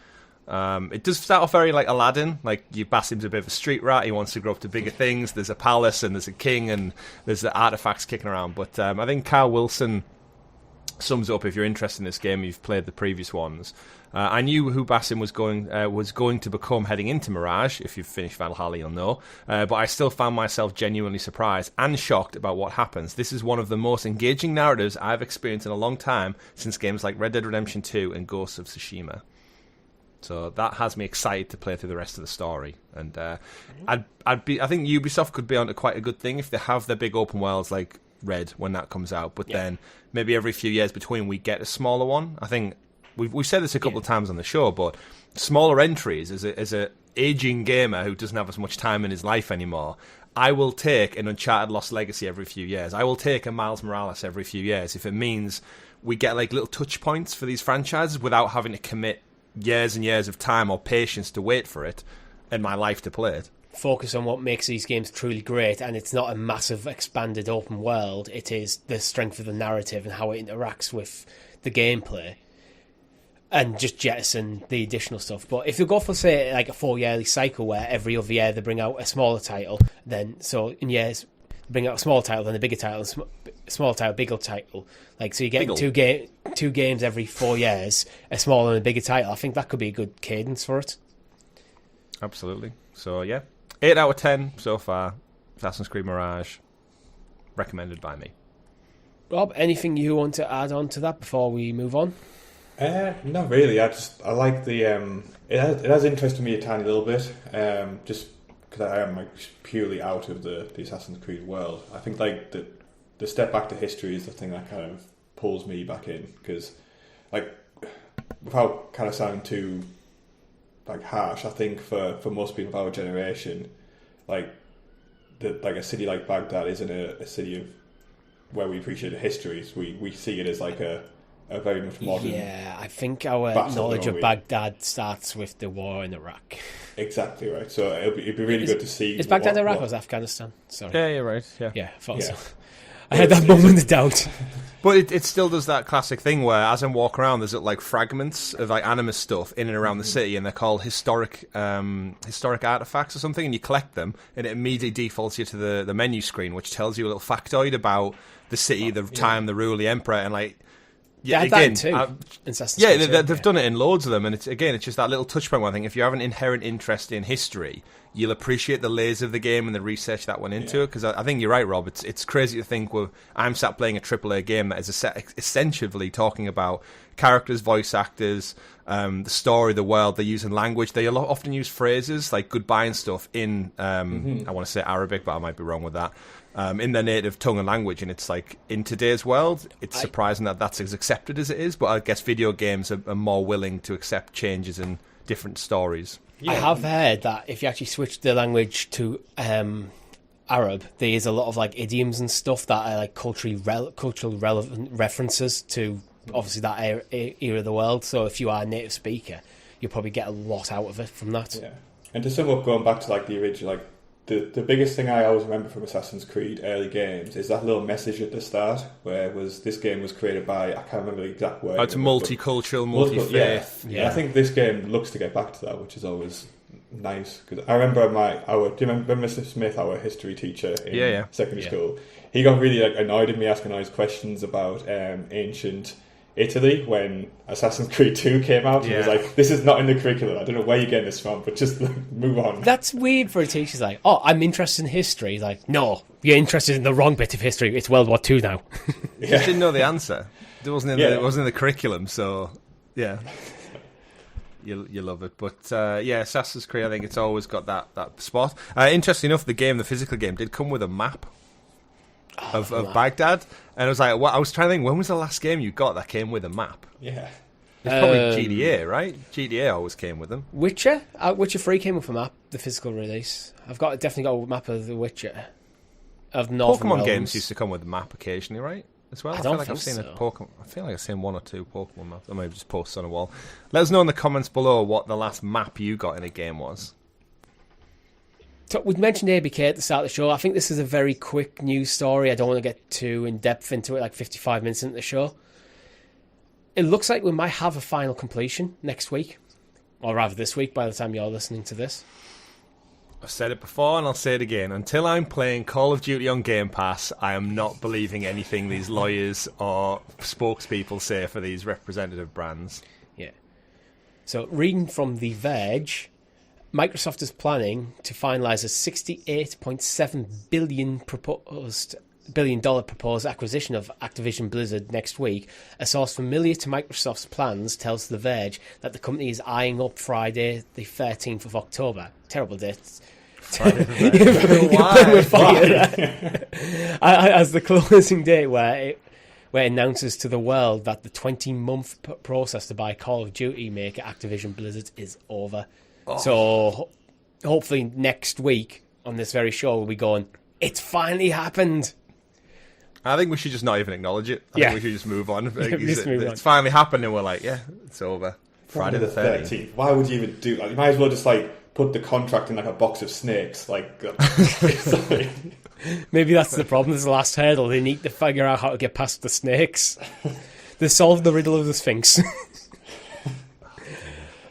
It does start off very like Aladdin. Like Basim's a bit of a street rat. He wants to grow up to bigger things. There's a palace and there's a king and there's the artifacts kicking around. But I think Carl Wilson sums it up if you're interested in this game. You've played the previous ones. I knew who Basim was going to become heading into Mirage. If you've finished Valhalla, you'll know. But I still found myself genuinely surprised and shocked about what happens. This is one of the most engaging narratives I've experienced in a long time since games like Red Dead Redemption 2 and Ghosts of Tsushima. So that has me excited to play through the rest of the story, and I think Ubisoft could be onto quite a good thing if they have their big open worlds like Red when that comes out. But then maybe every few years between we get a smaller one. I think we've said this a couple of times on the show, but smaller entries as a aging gamer who doesn't have as much time in his life anymore. I will take an Uncharted Lost Legacy every few years. I will take a Miles Morales every few years if it means we get like little touch points for these franchises without having to commit years and years of time or patience to wait for it and my life to play it.
Focus on what makes these games truly great, and it's not a massive expanded open world. It is the strength of the narrative and how it interacts with the gameplay, and just jettison the additional stuff. But if you go for, say, like a 4-yearly cycle where every other year they bring out a smaller title, then so in years bring out a small title, then a bigger title, small title, bigger title. Like, so you get two games every 4 years, a smaller and a bigger title. I think that could be a good cadence for it.
Absolutely. So, yeah. 8 out of 10 so far. Assassin's Creed Mirage. Recommended by me.
Rob, anything you want to add on to that before we move on?
Not really. I like the... it has interested me a tiny little bit. Just because I am like purely out of the Assassin's Creed world. I think like the step back to history is the thing that kind of pulls me back in, because like without kind of sounding too like harsh, I think for most people of our generation, like a city like Baghdad isn't a city of where we appreciate the histories. We see it as like a very much modern.
Yeah, I think our knowledge of Baghdad starts with the war in Iraq.
Exactly right. So it'd be really good to see.
Is Baghdad Iraq or is Afghanistan? Sorry.
Yeah, you're right. Yeah,
I thought so. I had that moment of doubt.
But it still does that classic thing where, as I walk around, there's like fragments of like animus stuff in and around the city, and they're called historic artifacts or something, and you collect them, and it immediately defaults you to the menu screen, which tells you a little factoid about the city, the time, the rule, the emperor, and like.
Yeah, again,
they've done it in loads of them, and it's just that little touch point. One thing, if you have an inherent interest in history, you'll appreciate the layers of the game and the research that went into it. Because I think you're right, Rob. It's crazy to think I'm sat playing a AAA game that is essentially talking about characters, voice actors, the story, the world. They're using language. They often use phrases like goodbye and stuff in I want to say Arabic, but I might be wrong with that. In their native tongue and language, and it's like in today's world, it's surprising that that's as accepted as it is. But I guess video games are more willing to accept changes in different stories.
Yeah. I have heard that if you actually switch the language to Arab, there is a lot of like idioms and stuff that are like culturally relevant references to obviously that era of the world. So if you are a native speaker, you'll probably get a lot out of it from that.
Yeah, and to sum up, going back to like the original, like. The biggest thing I always remember from Assassin's Creed early games is that little message at the start where this game was created by, I can't remember the exact word.
It's multicultural, multi-faith.
Yeah. I think this game looks to get back to that, which is always nice. Because I remember do you remember Mr. Smith, our history teacher in secondary school? He got really like annoyed at me asking all these questions about ancient Italy when Assassin's Creed 2 came out. He was like, this is not in the curriculum. I don't know where you're getting this from, but just like, move on.
That's weird for a teacher. He's like, oh, I'm interested in history. He's like, no, you're interested in the wrong bit of history. It's World War II now.
You just didn't know the answer. It wasn't in the curriculum, so yeah. You love it. But Assassin's Creed, I think it's always got that spot. Interesting enough, the physical game, did come with a map. Of Baghdad, and I was like, I was trying to think, when was the last game you got that came with a map?
Yeah,
it's probably GTA, right? GTA always came with them.
Witcher 3 came with a map, the physical release. Definitely got a map of the Witcher. Of Northern
Pokemon
Realms.
games used to come with a map occasionally, right? as well?
I
I
don't
feel like
think
I've seen
so.
a Pokemon. I feel like I've seen one or two Pokemon maps. I might have just posted on a wall. Let us know in the comments below what the last map you got in a game was.
So we mentioned ABK at the start of the show. I think this is a very quick news story. I don't want to get too in depth into it, like 55 minutes into the show. It looks like we might have a final completion next week, or rather this week by the time you're listening to this.
I've said it before and I'll say it again. Until I'm playing Call of Duty on Game Pass, I am not believing anything these lawyers or spokespeople say for these representative brands.
Yeah. So reading from The Verge, Microsoft is planning to finalise a $68.7 billion proposed acquisition of Activision Blizzard next week. A source familiar to Microsoft's plans tells The Verge that the company is eyeing up Friday, the 13th of October. Terrible date.
Why?
As the closing date where it announces to the world that the 20-month process to buy Call of Duty maker Activision Blizzard is over. So hopefully next week on this very show we'll be going, it's finally happened.
I think we should just not even acknowledge it. I think we should just move on. It's finally happened and we're like, yeah, it's over. Friday the 13th.
Why would you even do that? You might as well just put the contract in a box of snakes.
Maybe that's the problem. This is the last hurdle. They need to figure out how to get past the snakes. They solved the riddle of the Sphinx.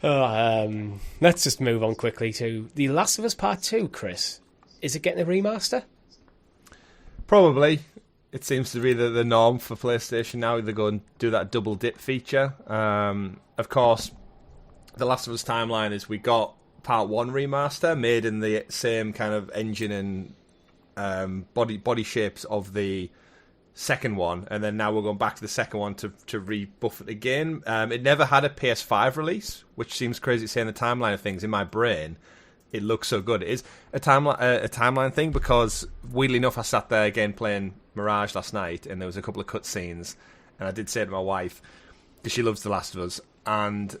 Let's just move on quickly to The Last of Us Part 2, Chris. Is it getting a remaster?
Probably. It seems to be the norm for PlayStation now. They go and do that double dip feature. Of course, The Last of Us timeline is we got Part 1 remaster made in the same kind of engine and body shapes of the second one, and then now we're going back to the second one to rebuff it again. It never had a PS5 release, which seems crazy to say in the timeline of things. In my brain, it looks so good. It is a timeline thing because, weirdly enough, I sat there again playing Mirage last night, and there was a couple of cutscenes, and I did say to my wife, because she loves The Last of Us, and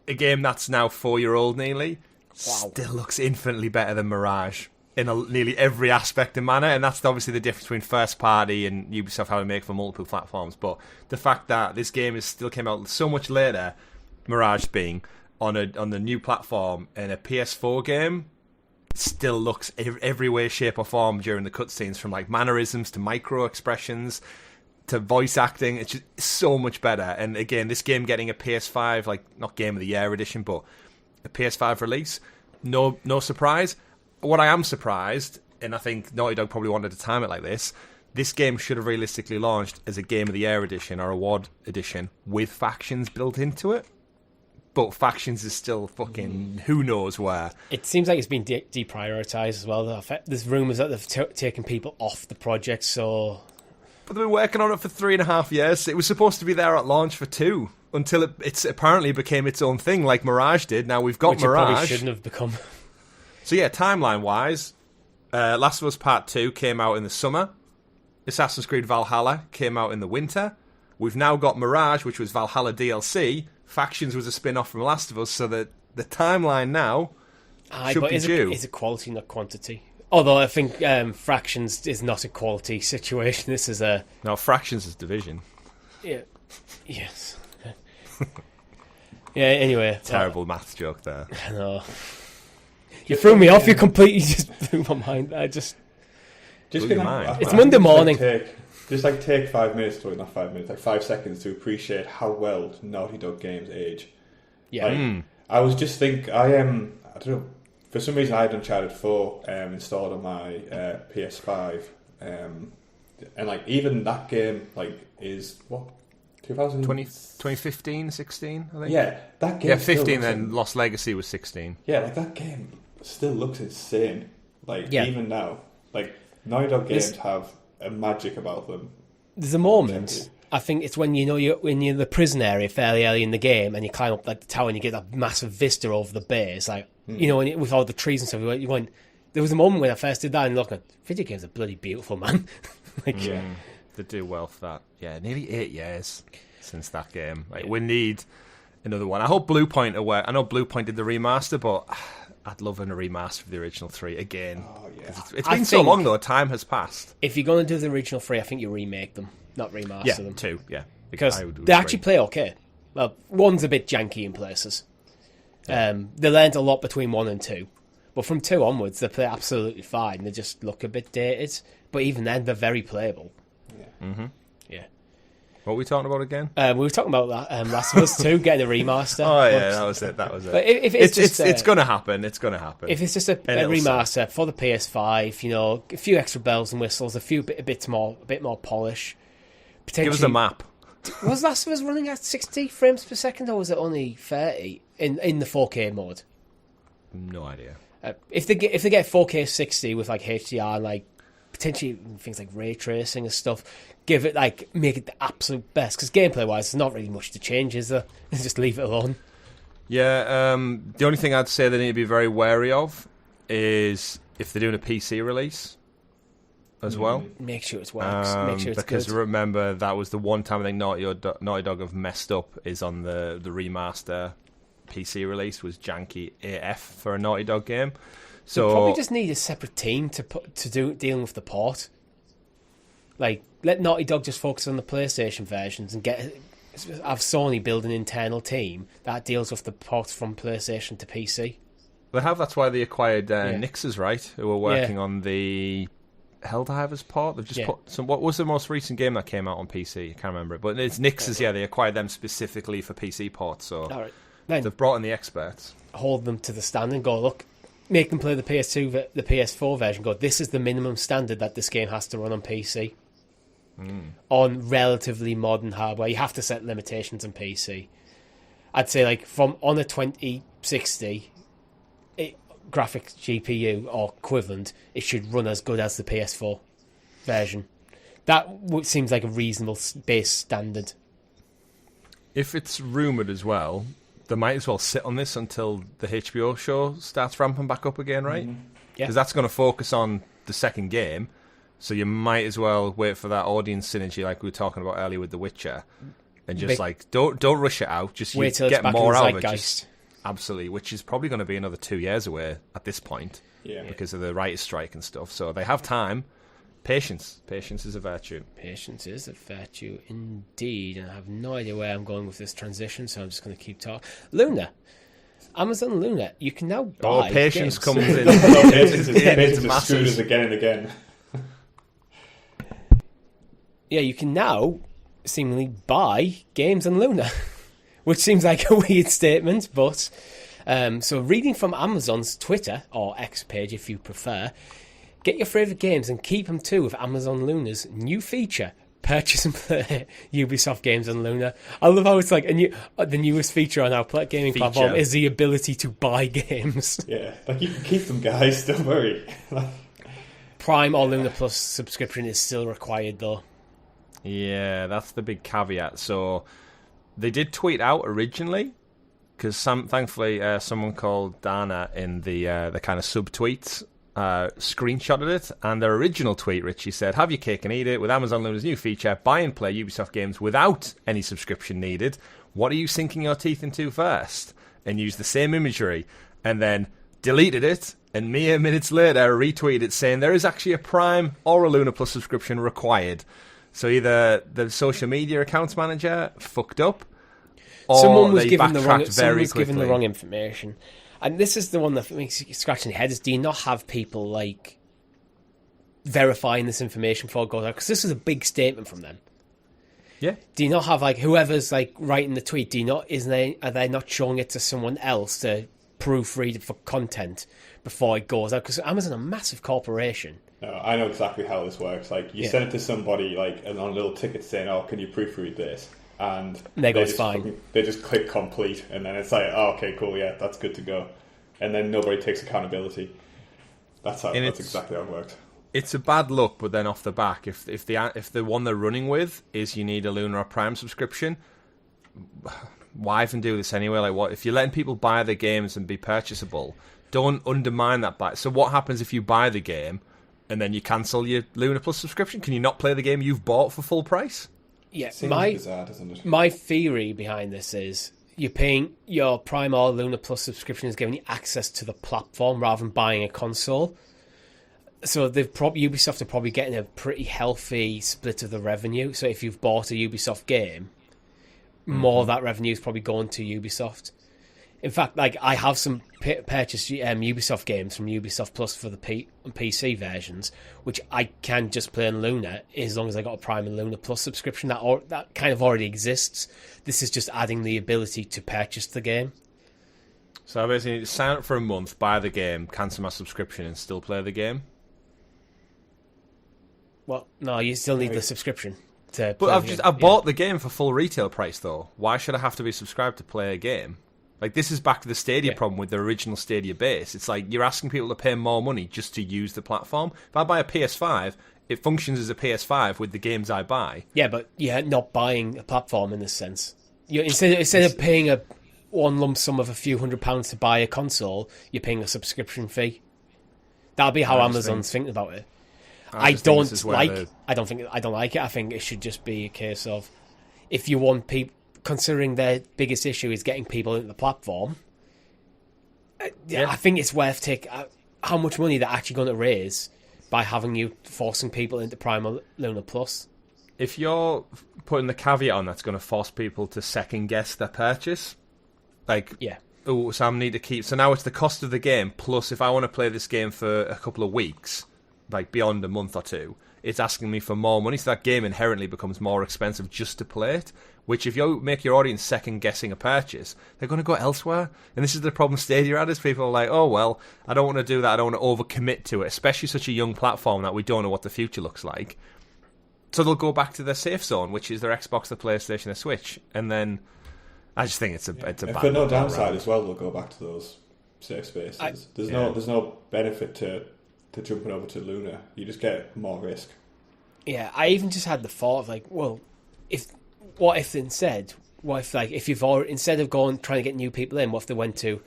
a game that's now 4-year-old nearly, still looks infinitely better than Mirage in nearly every aspect and manner, and that's obviously the difference between first party and Ubisoft how to make for multiple platforms. But the fact that this game still came out so much later, Mirage being on the new platform, and a PS4 game still looks every way, shape or form during the cutscenes, from mannerisms to micro expressions to voice acting. It's just so much better. And again, this game getting a PS5, not Game of the Year edition, but a PS5 release, no surprise. What I am surprised, and I think Naughty Dog probably wanted to time it like this game should have realistically launched as a Game of the Year edition or award edition with factions built into it. But factions is still fucking who knows where. It
seems like it's been deprioritised as well. There's rumours that they've taken people off the project, so...
But they've been working on it for 3.5 years. It was supposed to be there at launch for 2, until it apparently became its own thing, like Mirage did. Now we've got
Which
Mirage.
It probably shouldn't have become...
So yeah, timeline-wise, Last of Us Part 2 came out in the summer. Assassin's Creed Valhalla came out in the winter. We've now got Mirage, which was Valhalla DLC. Factions was a spin-off from Last of Us, so that the timeline now should be due.
It's a quality, not quantity. Although I think Fractions is not a quality situation. This is a...
No, Fractions is Division.
Yeah. Yes. Yeah, anyway.
Terrible maths joke there.
I know. You threw me off. You completely just blew my mind. It's Monday morning.
Take 5 minutes, sorry, not 5 minutes, 5 seconds to appreciate how well Naughty Dog games age.
Yeah.
I was just I don't know, for some reason I had Uncharted 4 installed on my PS5, and even that game is what,
2015, 16, I think.
Yeah, that game.
Yeah, 15. Then Lost Legacy was 16.
Yeah, that game still looks insane. Even now, Naughty Dog games have a magic about them.
There's a moment, I think it's when you're in the prison area fairly early in the game, and you climb up the tower and you get that massive vista over the bay. It's with all the trees and stuff. You went. There was a moment when I first did that and looked, video games are bloody beautiful, man.
They do well for that. Yeah, nearly 8 years since that game. We need another one. I hope Bluepoint I know Bluepoint did the remaster, but I'd love a remaster of the original 3 again.
Oh, yeah.
It's been so long, though. Time has passed.
If you're going to do the original 3, I think you remake them. not remaster
Yeah,
them.
2, yeah.
Because
I would
they
agree.
actually play okay. Well, 1's a bit janky in places. They learned a lot between 1 and 2. But from 2 onwards, they play absolutely fine. They just look a bit dated. But even then, they're very playable.
Yeah.
Mm-hmm.
Yeah.
What were we talking about again?
We were talking about that, Last of Us 2 getting a remaster.
Oh, yeah, that was it.
But if
It's going to happen. It's going to happen.
If it's just a remaster for the PS5, a few extra bells and whistles, a bit more polish. Potentially,
Give us a map.
Was Last of Us running at 60 frames per second, or was it only 30 in the 4K mode?
No idea.
If they get 4K 60 with like HDR and like potentially things like ray tracing and stuff, make it the absolute best. Because gameplay wise, there's not really much to change, is there? Just leave it alone.
Yeah. The only thing I'd say they need to be very wary of is if they're doing a PC release as well.
Make sure it works. Make sure it's
because
good.
remember that was the one time I think Naughty Dog have messed up is on the remaster PC release was janky AF for a Naughty Dog game. So
they probably just need a separate team to do dealing with the port. Like, let Naughty Dog just focus on the PlayStation versions and have Sony build an internal team that deals with the ports from PlayStation to PC.
they have. That's why they acquired Nixes, right? Who were working on the Helldivers port. They've just put some. What was the most recent game that came out on PC? I can't remember it, but it's Nixes. Yeah, they acquired them specifically for PC ports. So
all right. Then
they've brought in the experts.
Hold them to the standard and go, look, make them play the PS2, the PS4 version. Go, this is the minimum standard that this game has to run on PC. On relatively modern hardware. You have to set limitations on PC. I'd say, like, on a 2060 graphics GPU or equivalent, it should run as good as the PS4 version. That seems like a reasonable base standard.
If it's rumoured as well, they might as well sit on this until the HBO show starts ramping back up again, right? Because that's going to focus on the second game, so you might as well wait for that audience synergy like we were talking about earlier with The Witcher, and just don't rush it out. Just
wait till
get
it's
more
back in
out
the
of it.
zeitgeist.
Absolutely, which is probably going to be another 2 years away at this point, because of the writer's strike and stuff. So they have time. Patience is a virtue.
Patience is a virtue indeed, and I have no idea where I'm going with this transition, so I'm just going to keep talking. Luna. Amazon Luna. You can now buy
patience
games.
comes in.
Patience is
masses.
screwed us again and again.
Yeah, you can now seemingly buy games on Luna, which seems like a weird statement, but... so reading from Amazon's Twitter, or X page if you prefer... Get your favourite games and keep them too with Amazon Luna's new feature. Purchase and play Ubisoft games on Luna. I love how it's like the newest feature on our gaming platform is the ability to buy games.
Yeah, like you can keep them, guys. Don't worry.
Prime or Luna Plus subscription is still required, though.
Yeah, that's the big caveat. So they did tweet out originally, because thankfully someone called Dana in the kind of sub-tweets screenshotted it, and their original tweet, Richie, said, have your cake and eat it with Amazon Luna's new feature, buy and play Ubisoft games without any subscription needed. What are you sinking your teeth into first? And used the same imagery, and then deleted it, and mere minutes later retweeted it saying there is actually a Prime or a Luna Plus subscription required. So either the social media accounts manager fucked up, or
someone was
they
given
backtracked
the wrong information. And this is the one that makes you scratch your head, is do you not have people, like, verifying this information before it goes out? Because this is a big statement from them.
Yeah.
Do you not have, like, whoever's, like, writing the tweet, are they not showing it to someone else to proofread it for content before it goes out? Because Amazon are a massive corporation.
No, I know exactly how this works. Like, you send it to somebody, like, on a little ticket saying, oh, can you proofread this? And
they go, it's fine.
They just click complete, and then it's like, oh, okay, cool, yeah, that's good to go. And then nobody takes accountability. That's exactly how it works.
It's a bad look, but then off the back, if the one they're running with is you need a Luna or Prime subscription, why even do this anyway? Like, what if you're letting people buy the games and be purchasable? Don't undermine that buy. So what happens if you buy the game and then you cancel your Luna Plus subscription? Can you not play the game you've bought for full price?
Yeah,
bizarre, doesn't it?
My theory behind this is you're paying your Prime or Luna Plus subscription is giving you access to the platform rather than buying a console. So Ubisoft are probably getting a pretty healthy split of the revenue. So if you've bought a Ubisoft game, more of that revenue is probably going to Ubisoft. In fact, like I have some purchased Ubisoft games from Ubisoft Plus for the PC versions, which I can just play on Luna as long as I got a Prime and Luna Plus subscription. That kind of already exists. This is just adding the ability to purchase the game.
So I basically need to sign up for a month, buy the game, cancel my subscription, and still play the game.
Well, no, you still need the subscription to.
But I've bought the game for full retail price though. Why should I have to be subscribed to play a game? Like, this is back to the Stadia problem with the original Stadia base. It's like you're asking people to pay more money just to use the platform. If I buy a PS5, it functions as a PS5 with the games I buy.
Yeah, but you're not buying a platform in this sense. Instead of paying one lump sum of a few £100s to buy a console, you're paying a subscription fee. That'll be how Amazon's thinking about it. I don't like it. I think it should just be a case of if you want people. Considering their biggest issue is getting people into the platform, I think it's worth how much money they're actually going to raise by having you forcing people into Prime or Luna Plus.
If you're putting the caveat on that's going to force people to second guess their purchase, like, oh, so I need to keep. So now it's the cost of the game plus if I want to play this game for a couple of weeks, like beyond a month or two, it's asking me for more money. So that game inherently becomes more expensive just to play it. Which, if you make your audience second-guessing a purchase, they're going to go elsewhere. And this is the problem Stadia had, is people are like, oh, well, I don't want to do that. I don't want to overcommit to it, especially such a young platform that we don't know what the future looks like. So they'll go back to their safe zone, which is their Xbox, their PlayStation, their Switch. And then I just think it's a bad...
For no downside as well, they'll go back to those safe spaces. There's no benefit to jumping over to Luna. You just get more risk.
Yeah, I even just had the thought of, like, well, what if instead, if you've already, instead of trying to get new people in, what if they went to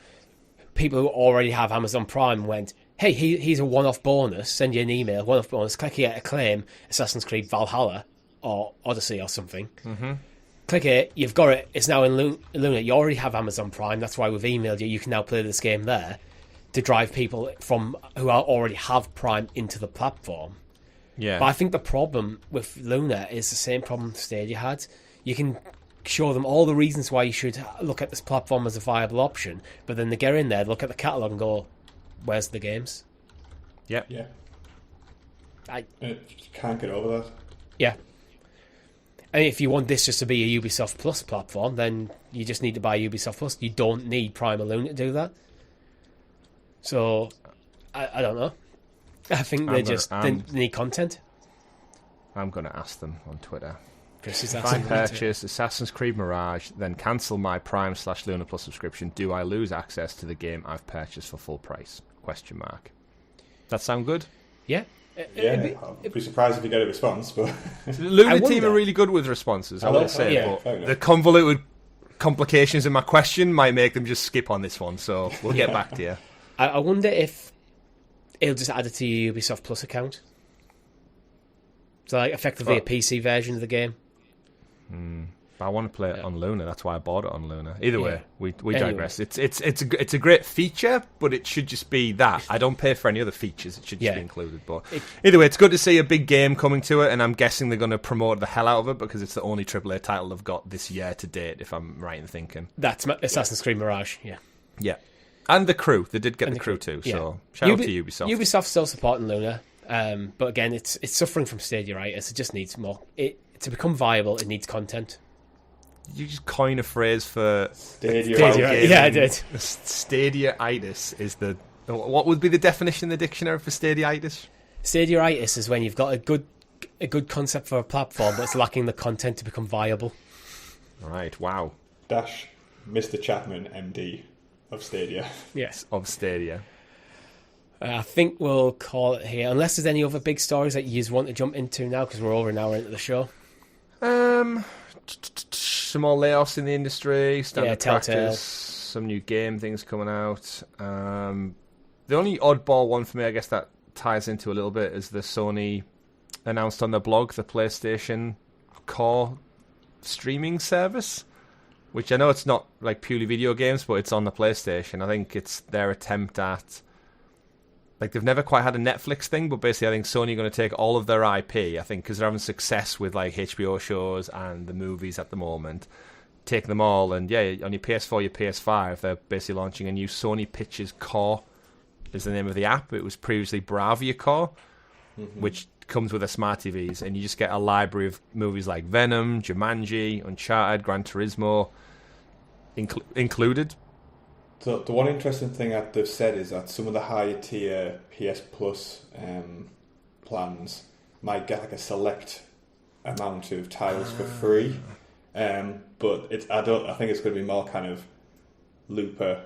people who already have Amazon Prime and went, hey, here's a one-off bonus, send you an email, one-off bonus, click here to claim Assassin's Creed Valhalla or Odyssey or something. Mm-hmm. Click it, you've got it, it's now in Luna, you already have Amazon Prime, that's why we've emailed you can now play this game there, to drive people from who already have Prime into the platform.
Yeah.
But I think the problem with Luna is the same problem Stadia had. You can show them all the reasons why you should look at this platform as a viable option, but then they get in there, look at the catalogue and go, where's the games?
Yeah.
Yeah. I can't get over that.
Yeah. And if you want this just to be a Ubisoft Plus platform, then you just need to buy Ubisoft Plus. You don't need Prime or Luna to do that. So, I don't know. I think they need content.
I'm going to ask them on Twitter.
If
I purchase Assassin's Creed Mirage, then cancel my Prime/Luna Plus subscription, do I lose access to the game I've purchased for full price? ? That sound good?
Yeah.
I'll be surprised if you get a response, but
the Luna team are really good with responses, I will say.
Yeah.
But the convoluted complications in my question might make them just skip on this one, so we'll get back to you.
I wonder if it'll just add it to your Ubisoft Plus account. So, like, effectively a PC version of the game.
I want to play it on Luna. That's why I bought it on Luna. Either way, we digress. It's a great feature, but it should just be that. I don't pay for any other features. It should just be included. But either way, it's good to see a big game coming to it, and I'm guessing they're going to promote the hell out of it because it's the only AAA title they've got this year to date, if I'm right in thinking.
That's Assassin's Creed Mirage, yeah.
Yeah. And the crew. They did get the crew too, so shout out to Ubisoft.
Ubisoft's still supporting Luna, but again, it's suffering from Stadia-itis. It just needs more. To become viable, it needs content.
You just coin a phrase for
Stadia.
Yeah, I did.
Stadia-itis is the... What would be the definition in the dictionary for Stadia-itis?
Stadia-itis is when you've got a good concept for a platform, but it's lacking the content to become viable.
Right, wow.
Dash Mr. Chapman, MD of Stadia.
Yes.
Of Stadia.
I think we'll call it here, unless there's any other big stories that you want to jump into now, because we're over an hour into the show.
Some more layoffs in the industry, standard practice, some new game things coming out. The only oddball one for me, I guess, that ties into a little bit is the Sony announced on their blog the PlayStation Core streaming service, which I know it's not like purely video games, but it's on the PlayStation. I think it's their attempt at like they've never quite had a Netflix thing, but basically I think Sony are going to take all of their IP, I think, because they're having success with like HBO shows and the movies at the moment, take them all, and yeah, on your PS4, your PS5, they're basically launching a new Sony Pictures Core, is the name of the app. It was previously Bravia Core, which comes with the smart TVs, and you just get a library of movies like Venom, Jumanji, Uncharted, Gran Turismo included.
So the one interesting thing that they've said is that some of the higher tier PS Plus plans might get like a select amount of titles for free, but I think it's going to be more kind of Looper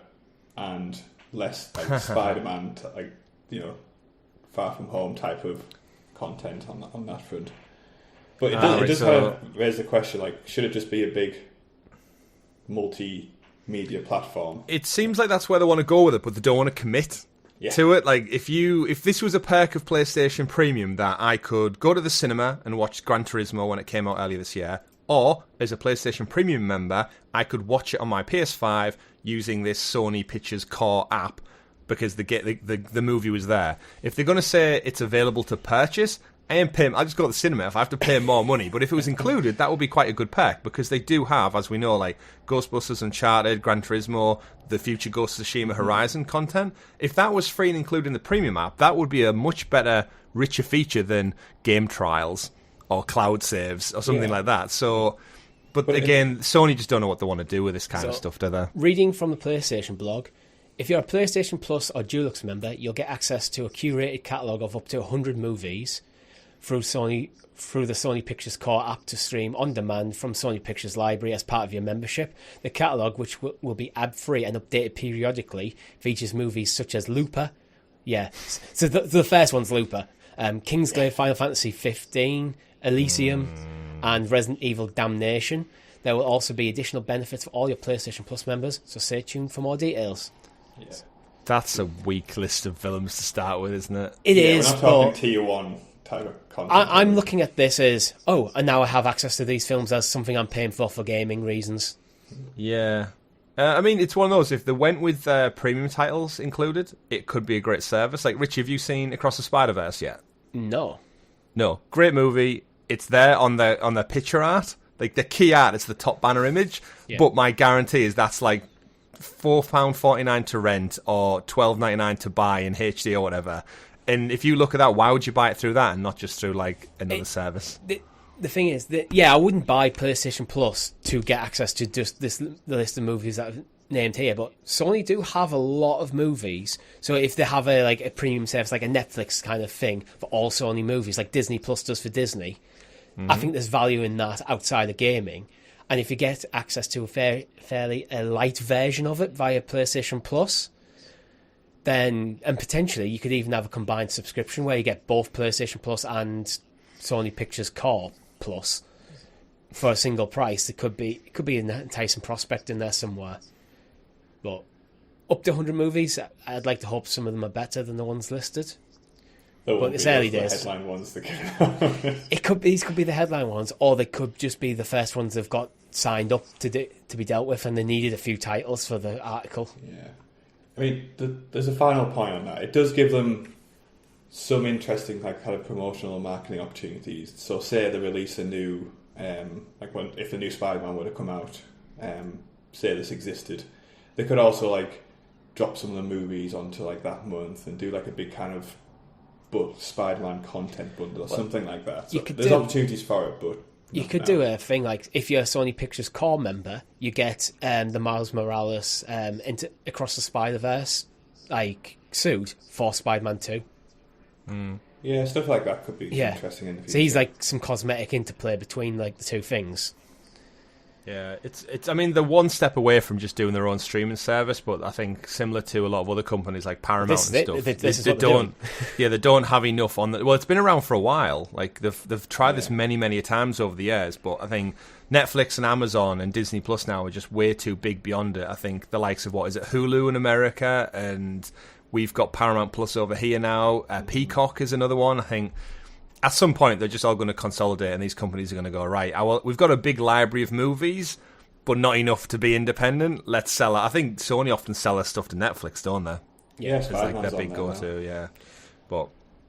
and less like Spider-Man, like Far From Home type of content on that front. But it does kind of raise the question, like, should it just be a big multimedia platform?
It seems like that's where they want to go with it, but they don't want to commit to it. Like, if this was a perk of PlayStation Premium that I could go to the cinema and watch Gran Turismo when it came out earlier this year, or as a PlayStation Premium member, I could watch it on my PS5 using this Sony Pictures Core app because the movie was there. If they're going to say it's available to purchase, I'll just go to the cinema if I have to pay more money. But if it was included, that would be quite a good perk, because they do have, as we know, like Ghostbusters, Uncharted, Gran Turismo, the future Ghost of Tsushima Horizon content. If that was free and included in the premium app, that would be a much better, richer feature than game trials or cloud saves or something like that. So, but again, Sony just don't know what they want to do with this kind of stuff, do they?
Reading from the PlayStation blog, if you're a PlayStation Plus or Dulux member, you'll get access to a curated catalogue of up to 100 movies through the Sony Pictures Core app to stream on demand from Sony Pictures Library as part of your membership. The catalogue, which will be ad-free and updated periodically, features movies such as Looper. Yeah, so the first one's Looper. Kingsglaive, Final Fantasy 15, Elysium, and Resident Evil Damnation. There will also be additional benefits for all your PlayStation Plus members, so stay tuned for more details.
Yeah.
That's a weak list of films to start with, isn't it?
It is.
We're not talking tier 1 type of content.
I'm looking at this as, and now I have access to these films as something I'm paying for gaming reasons.
Yeah. I mean, it's one of those, if they went with premium titles included, it could be a great service. Like, Richie, have you seen Across the Spider-Verse yet?
No.
Great movie. It's there on the picture art. Like, the key art is the top banner image, but my guarantee is that's like £4.49 to rent or $12.99 to buy in HD or whatever. And if you look at that, why would you buy it through that and not just through like another service?
The thing is that I wouldn't buy PlayStation Plus to get access to just the list of movies that I've named here, but Sony do have a lot of movies. So if they have a premium service, like a Netflix kind of thing for all Sony movies, like Disney Plus does for Disney, I think there's value in that outside of gaming. And if you get access to a fairly light version of it via PlayStation Plus, then, and potentially you could even have a combined subscription where you get both PlayStation Plus and Sony Pictures Core Plus for a single price. It could be an enticing prospect in there somewhere. But up to 100 movies, I'd like to hope some of them are better than the ones listed. But it's early days.
The headline ones that
these could be the headline ones, or they could just be the first ones they've got signed up to be dealt with, and they needed a few titles for the article.
Yeah, I mean, there's a final point on that. It does give them some interesting kind of promotional and marketing opportunities. So, say they release a new, if the new Spider-Man were to come out, say this existed, they could also drop some of the movies onto that month and do a big kind of Spider-Man content bundle or something like that. So there's opportunities for it, but
you could do a thing if you're a Sony Pictures Core member, you get the Miles Morales Across the Spider-Verse suit for Spider-Man 2.
Yeah, stuff like that could be interesting in the future.
So he's some cosmetic interplay between the two things.
Yeah, it's. I mean, they're one step away from just doing their own streaming service, but I think similar to a lot of other companies like Paramount and stuff, they don't have enough on the. Well, it's been around for a while. They've tried this many times over the years, but I think Netflix and Amazon and Disney Plus now are just way too big beyond it. I think the likes of Hulu in America, and we've got Paramount Plus over here now. Peacock is another one. I think at some point they're just all going to consolidate, and these companies are going to go, right, we've got a big library of movies, but not enough to be independent. Let's sell it. I think Sony often sell their stuff to Netflix, don't they?
Yeah,
It's like
Spider-Man's
their big
on there
go-to, yeah. But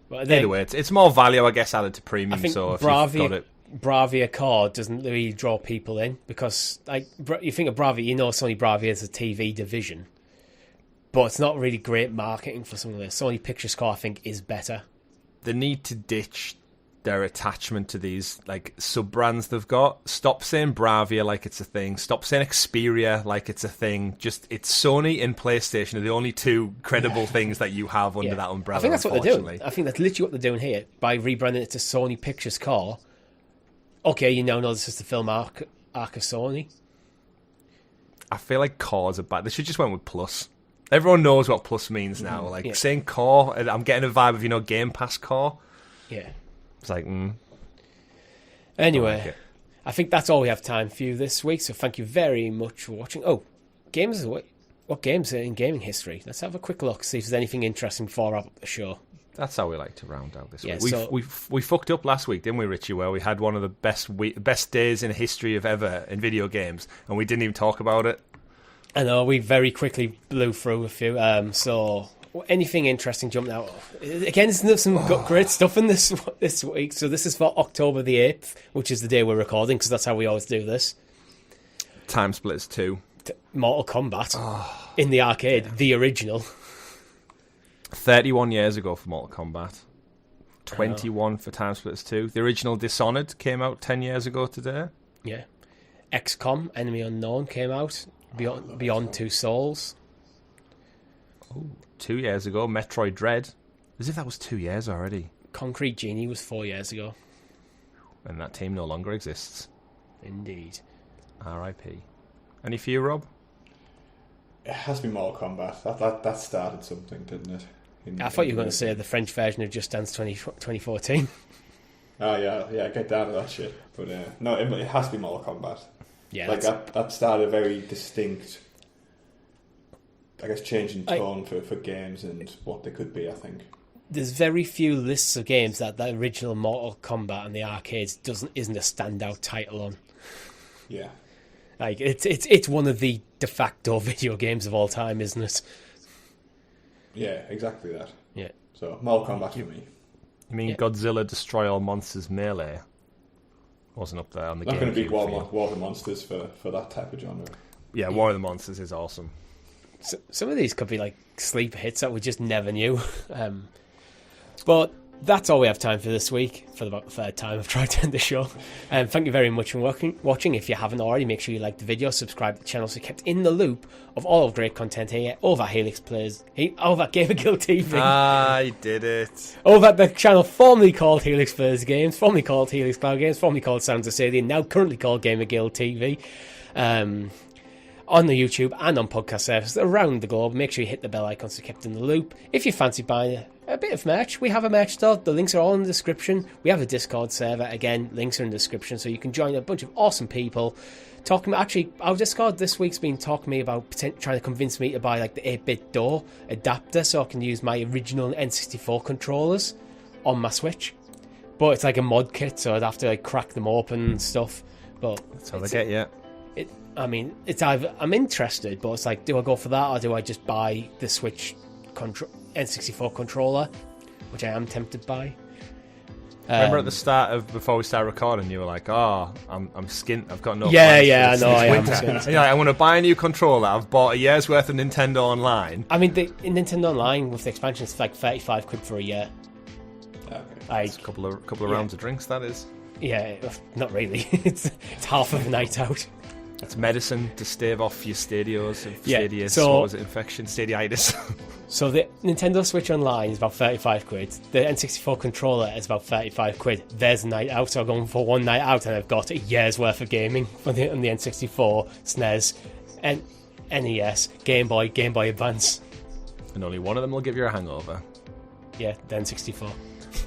But
either way, it's more value, I guess, added to premium.
I think
So if you've got it,
Bravia core doesn't really draw people in because, like, you think of Bravia, you know, Sony Bravia is a TV division, but it's not really great marketing for some of this. Sony Pictures Core, I think, is better.
they need to ditch their attachment to these like sub-brands they've got. Stop saying Bravia like it's a thing. Stop saying Xperia like it's a thing. Just, it's Sony and PlayStation are the only two credible things that you have under that umbrella.
I think that's what they're doing. I think that's literally what they're doing here by rebranding it to Sony Pictures Core. Okay, you now know this is the film arc of Sony.
I feel like cores are bad. They should just went with plus. Everyone knows what plus means now. Like saying core, I'm getting a vibe of, Game Pass core.
Yeah.
It's like,
Anyway, I think that's all we have time for you this week. So thank you very much for watching. Oh, games. What games are in gaming history? Let's have a quick look, see if there's anything interesting before I wrap up the show.
That's how we like to round out this week.
So,
we fucked up last week, didn't we, Richie? Where we had one of the best days in history of ever in video games, and we didn't even talk about it.
I know we very quickly blew through a few. So anything interesting jumping out? Again, there's some great stuff in this week. So this is for October the 8th, which is the day we're recording, because that's how we always do this.
Time Splitters 2.
Mortal Kombat in the arcade, the original.
31 years ago for Mortal Kombat. 21 for Time Splitters 2. The original Dishonored came out 10 years ago today.
Yeah. XCOM, Enemy Unknown came out. Beyond Two Souls.
2 years ago, Metroid Dread. As if that was 2 years already.
Concrete Genie was 4 years ago.
And that team no longer exists.
Indeed.
R.I.P. Any for you, Rob?
It has to be Mortal Kombat. That started something, didn't it?
I thought you were going to say the French version of Just Dance 2014.
Oh, yeah, get down to that shit. But no, it has to be Mortal Kombat.
Yeah,
like that started a very distinct, I guess, change in tone for games and what they could be, I think.
There's very few lists of games that original Mortal Kombat in the arcades isn't a standout title on.
Yeah.
Like it's one of the de facto video games of all time, isn't it?
Yeah, exactly that.
Yeah.
So Mortal Kombat for me.
You mean Godzilla Destroy All Monsters Melee? Wasn't up there on the game.
I'm going to be War of the Monsters for that type of genre.
Yeah, War of the Monsters is awesome.
So, some of these could be like sleeper hits that we just never knew. But that's all we have time for this week. For about the third time I've tried to end the show. Thank you very much for watching. If you haven't already, make sure you like the video, subscribe to the channel so you're kept in the loop of all of great content here over over GamerGuildTV.
I did it.
Over at the channel formerly called Helix Plays Games, formerly called Helix Cloud Games, formerly called Sounds of Sadie, and now currently called GamerGuildTV. On the YouTube and on podcast services around the globe. Make sure you hit the bell icon so you're kept in the loop. If you fancy buying a bit of merch, we have a merch store. The links are all in the description. We have a Discord server. Again, links are in the description, so you can join a bunch of awesome people talking about. Actually, our Discord this week's been talking to me about trying to convince me to buy like the 8-bit DAW adapter so I can use my original N64 controllers on my Switch. But it's like a mod kit, so I'd have to like crack them open and stuff. But
that's how they get you.
I mean, it's either I'm interested, but it's like, do I go for that or do I just buy the Switch N64 controller, which I am tempted by?
Remember at the start of before we started recording, you were like, "Oh, I'm skint. I've got no."
Yeah, I know. I am skint.
Like, I want to buy a new controller. I've bought a year's worth of Nintendo Online.
I mean, in Nintendo Online with the expansion, it's like £35 for a year.
Okay.
It's a couple of rounds of drinks. That is.
Yeah, not really. It's half of a night out.
It's medicine to stave off your stadios. Infection, stadiitis.
So the Nintendo Switch Online is about £35. The N64 controller is about £35. There's a night out, so I'm going for one night out, and I've got a year's worth of gaming on the N64, SNES, and NES, Game Boy Advance.
And only one of them will give you a hangover.
Yeah, the N64.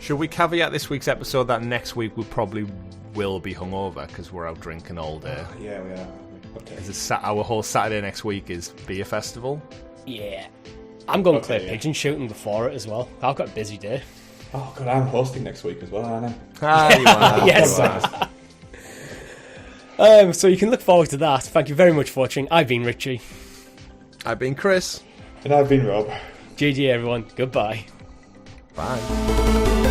Should we caveat this week's episode that next week we probably will be hungover because we're out drinking all day?
Yeah, we are. Okay.
Our whole Saturday next week is beer festival.
Yeah. I'm going to play pigeon shooting before it as well. I've got a busy day.
Oh, God, I'm hosting next week as well, aren't
I? You are.
Yes. So you can look forward to that. Thank you very much for watching. I've been Richie.
I've been Chris.
And I've been Rob.
GG everyone. Goodbye.
Bye.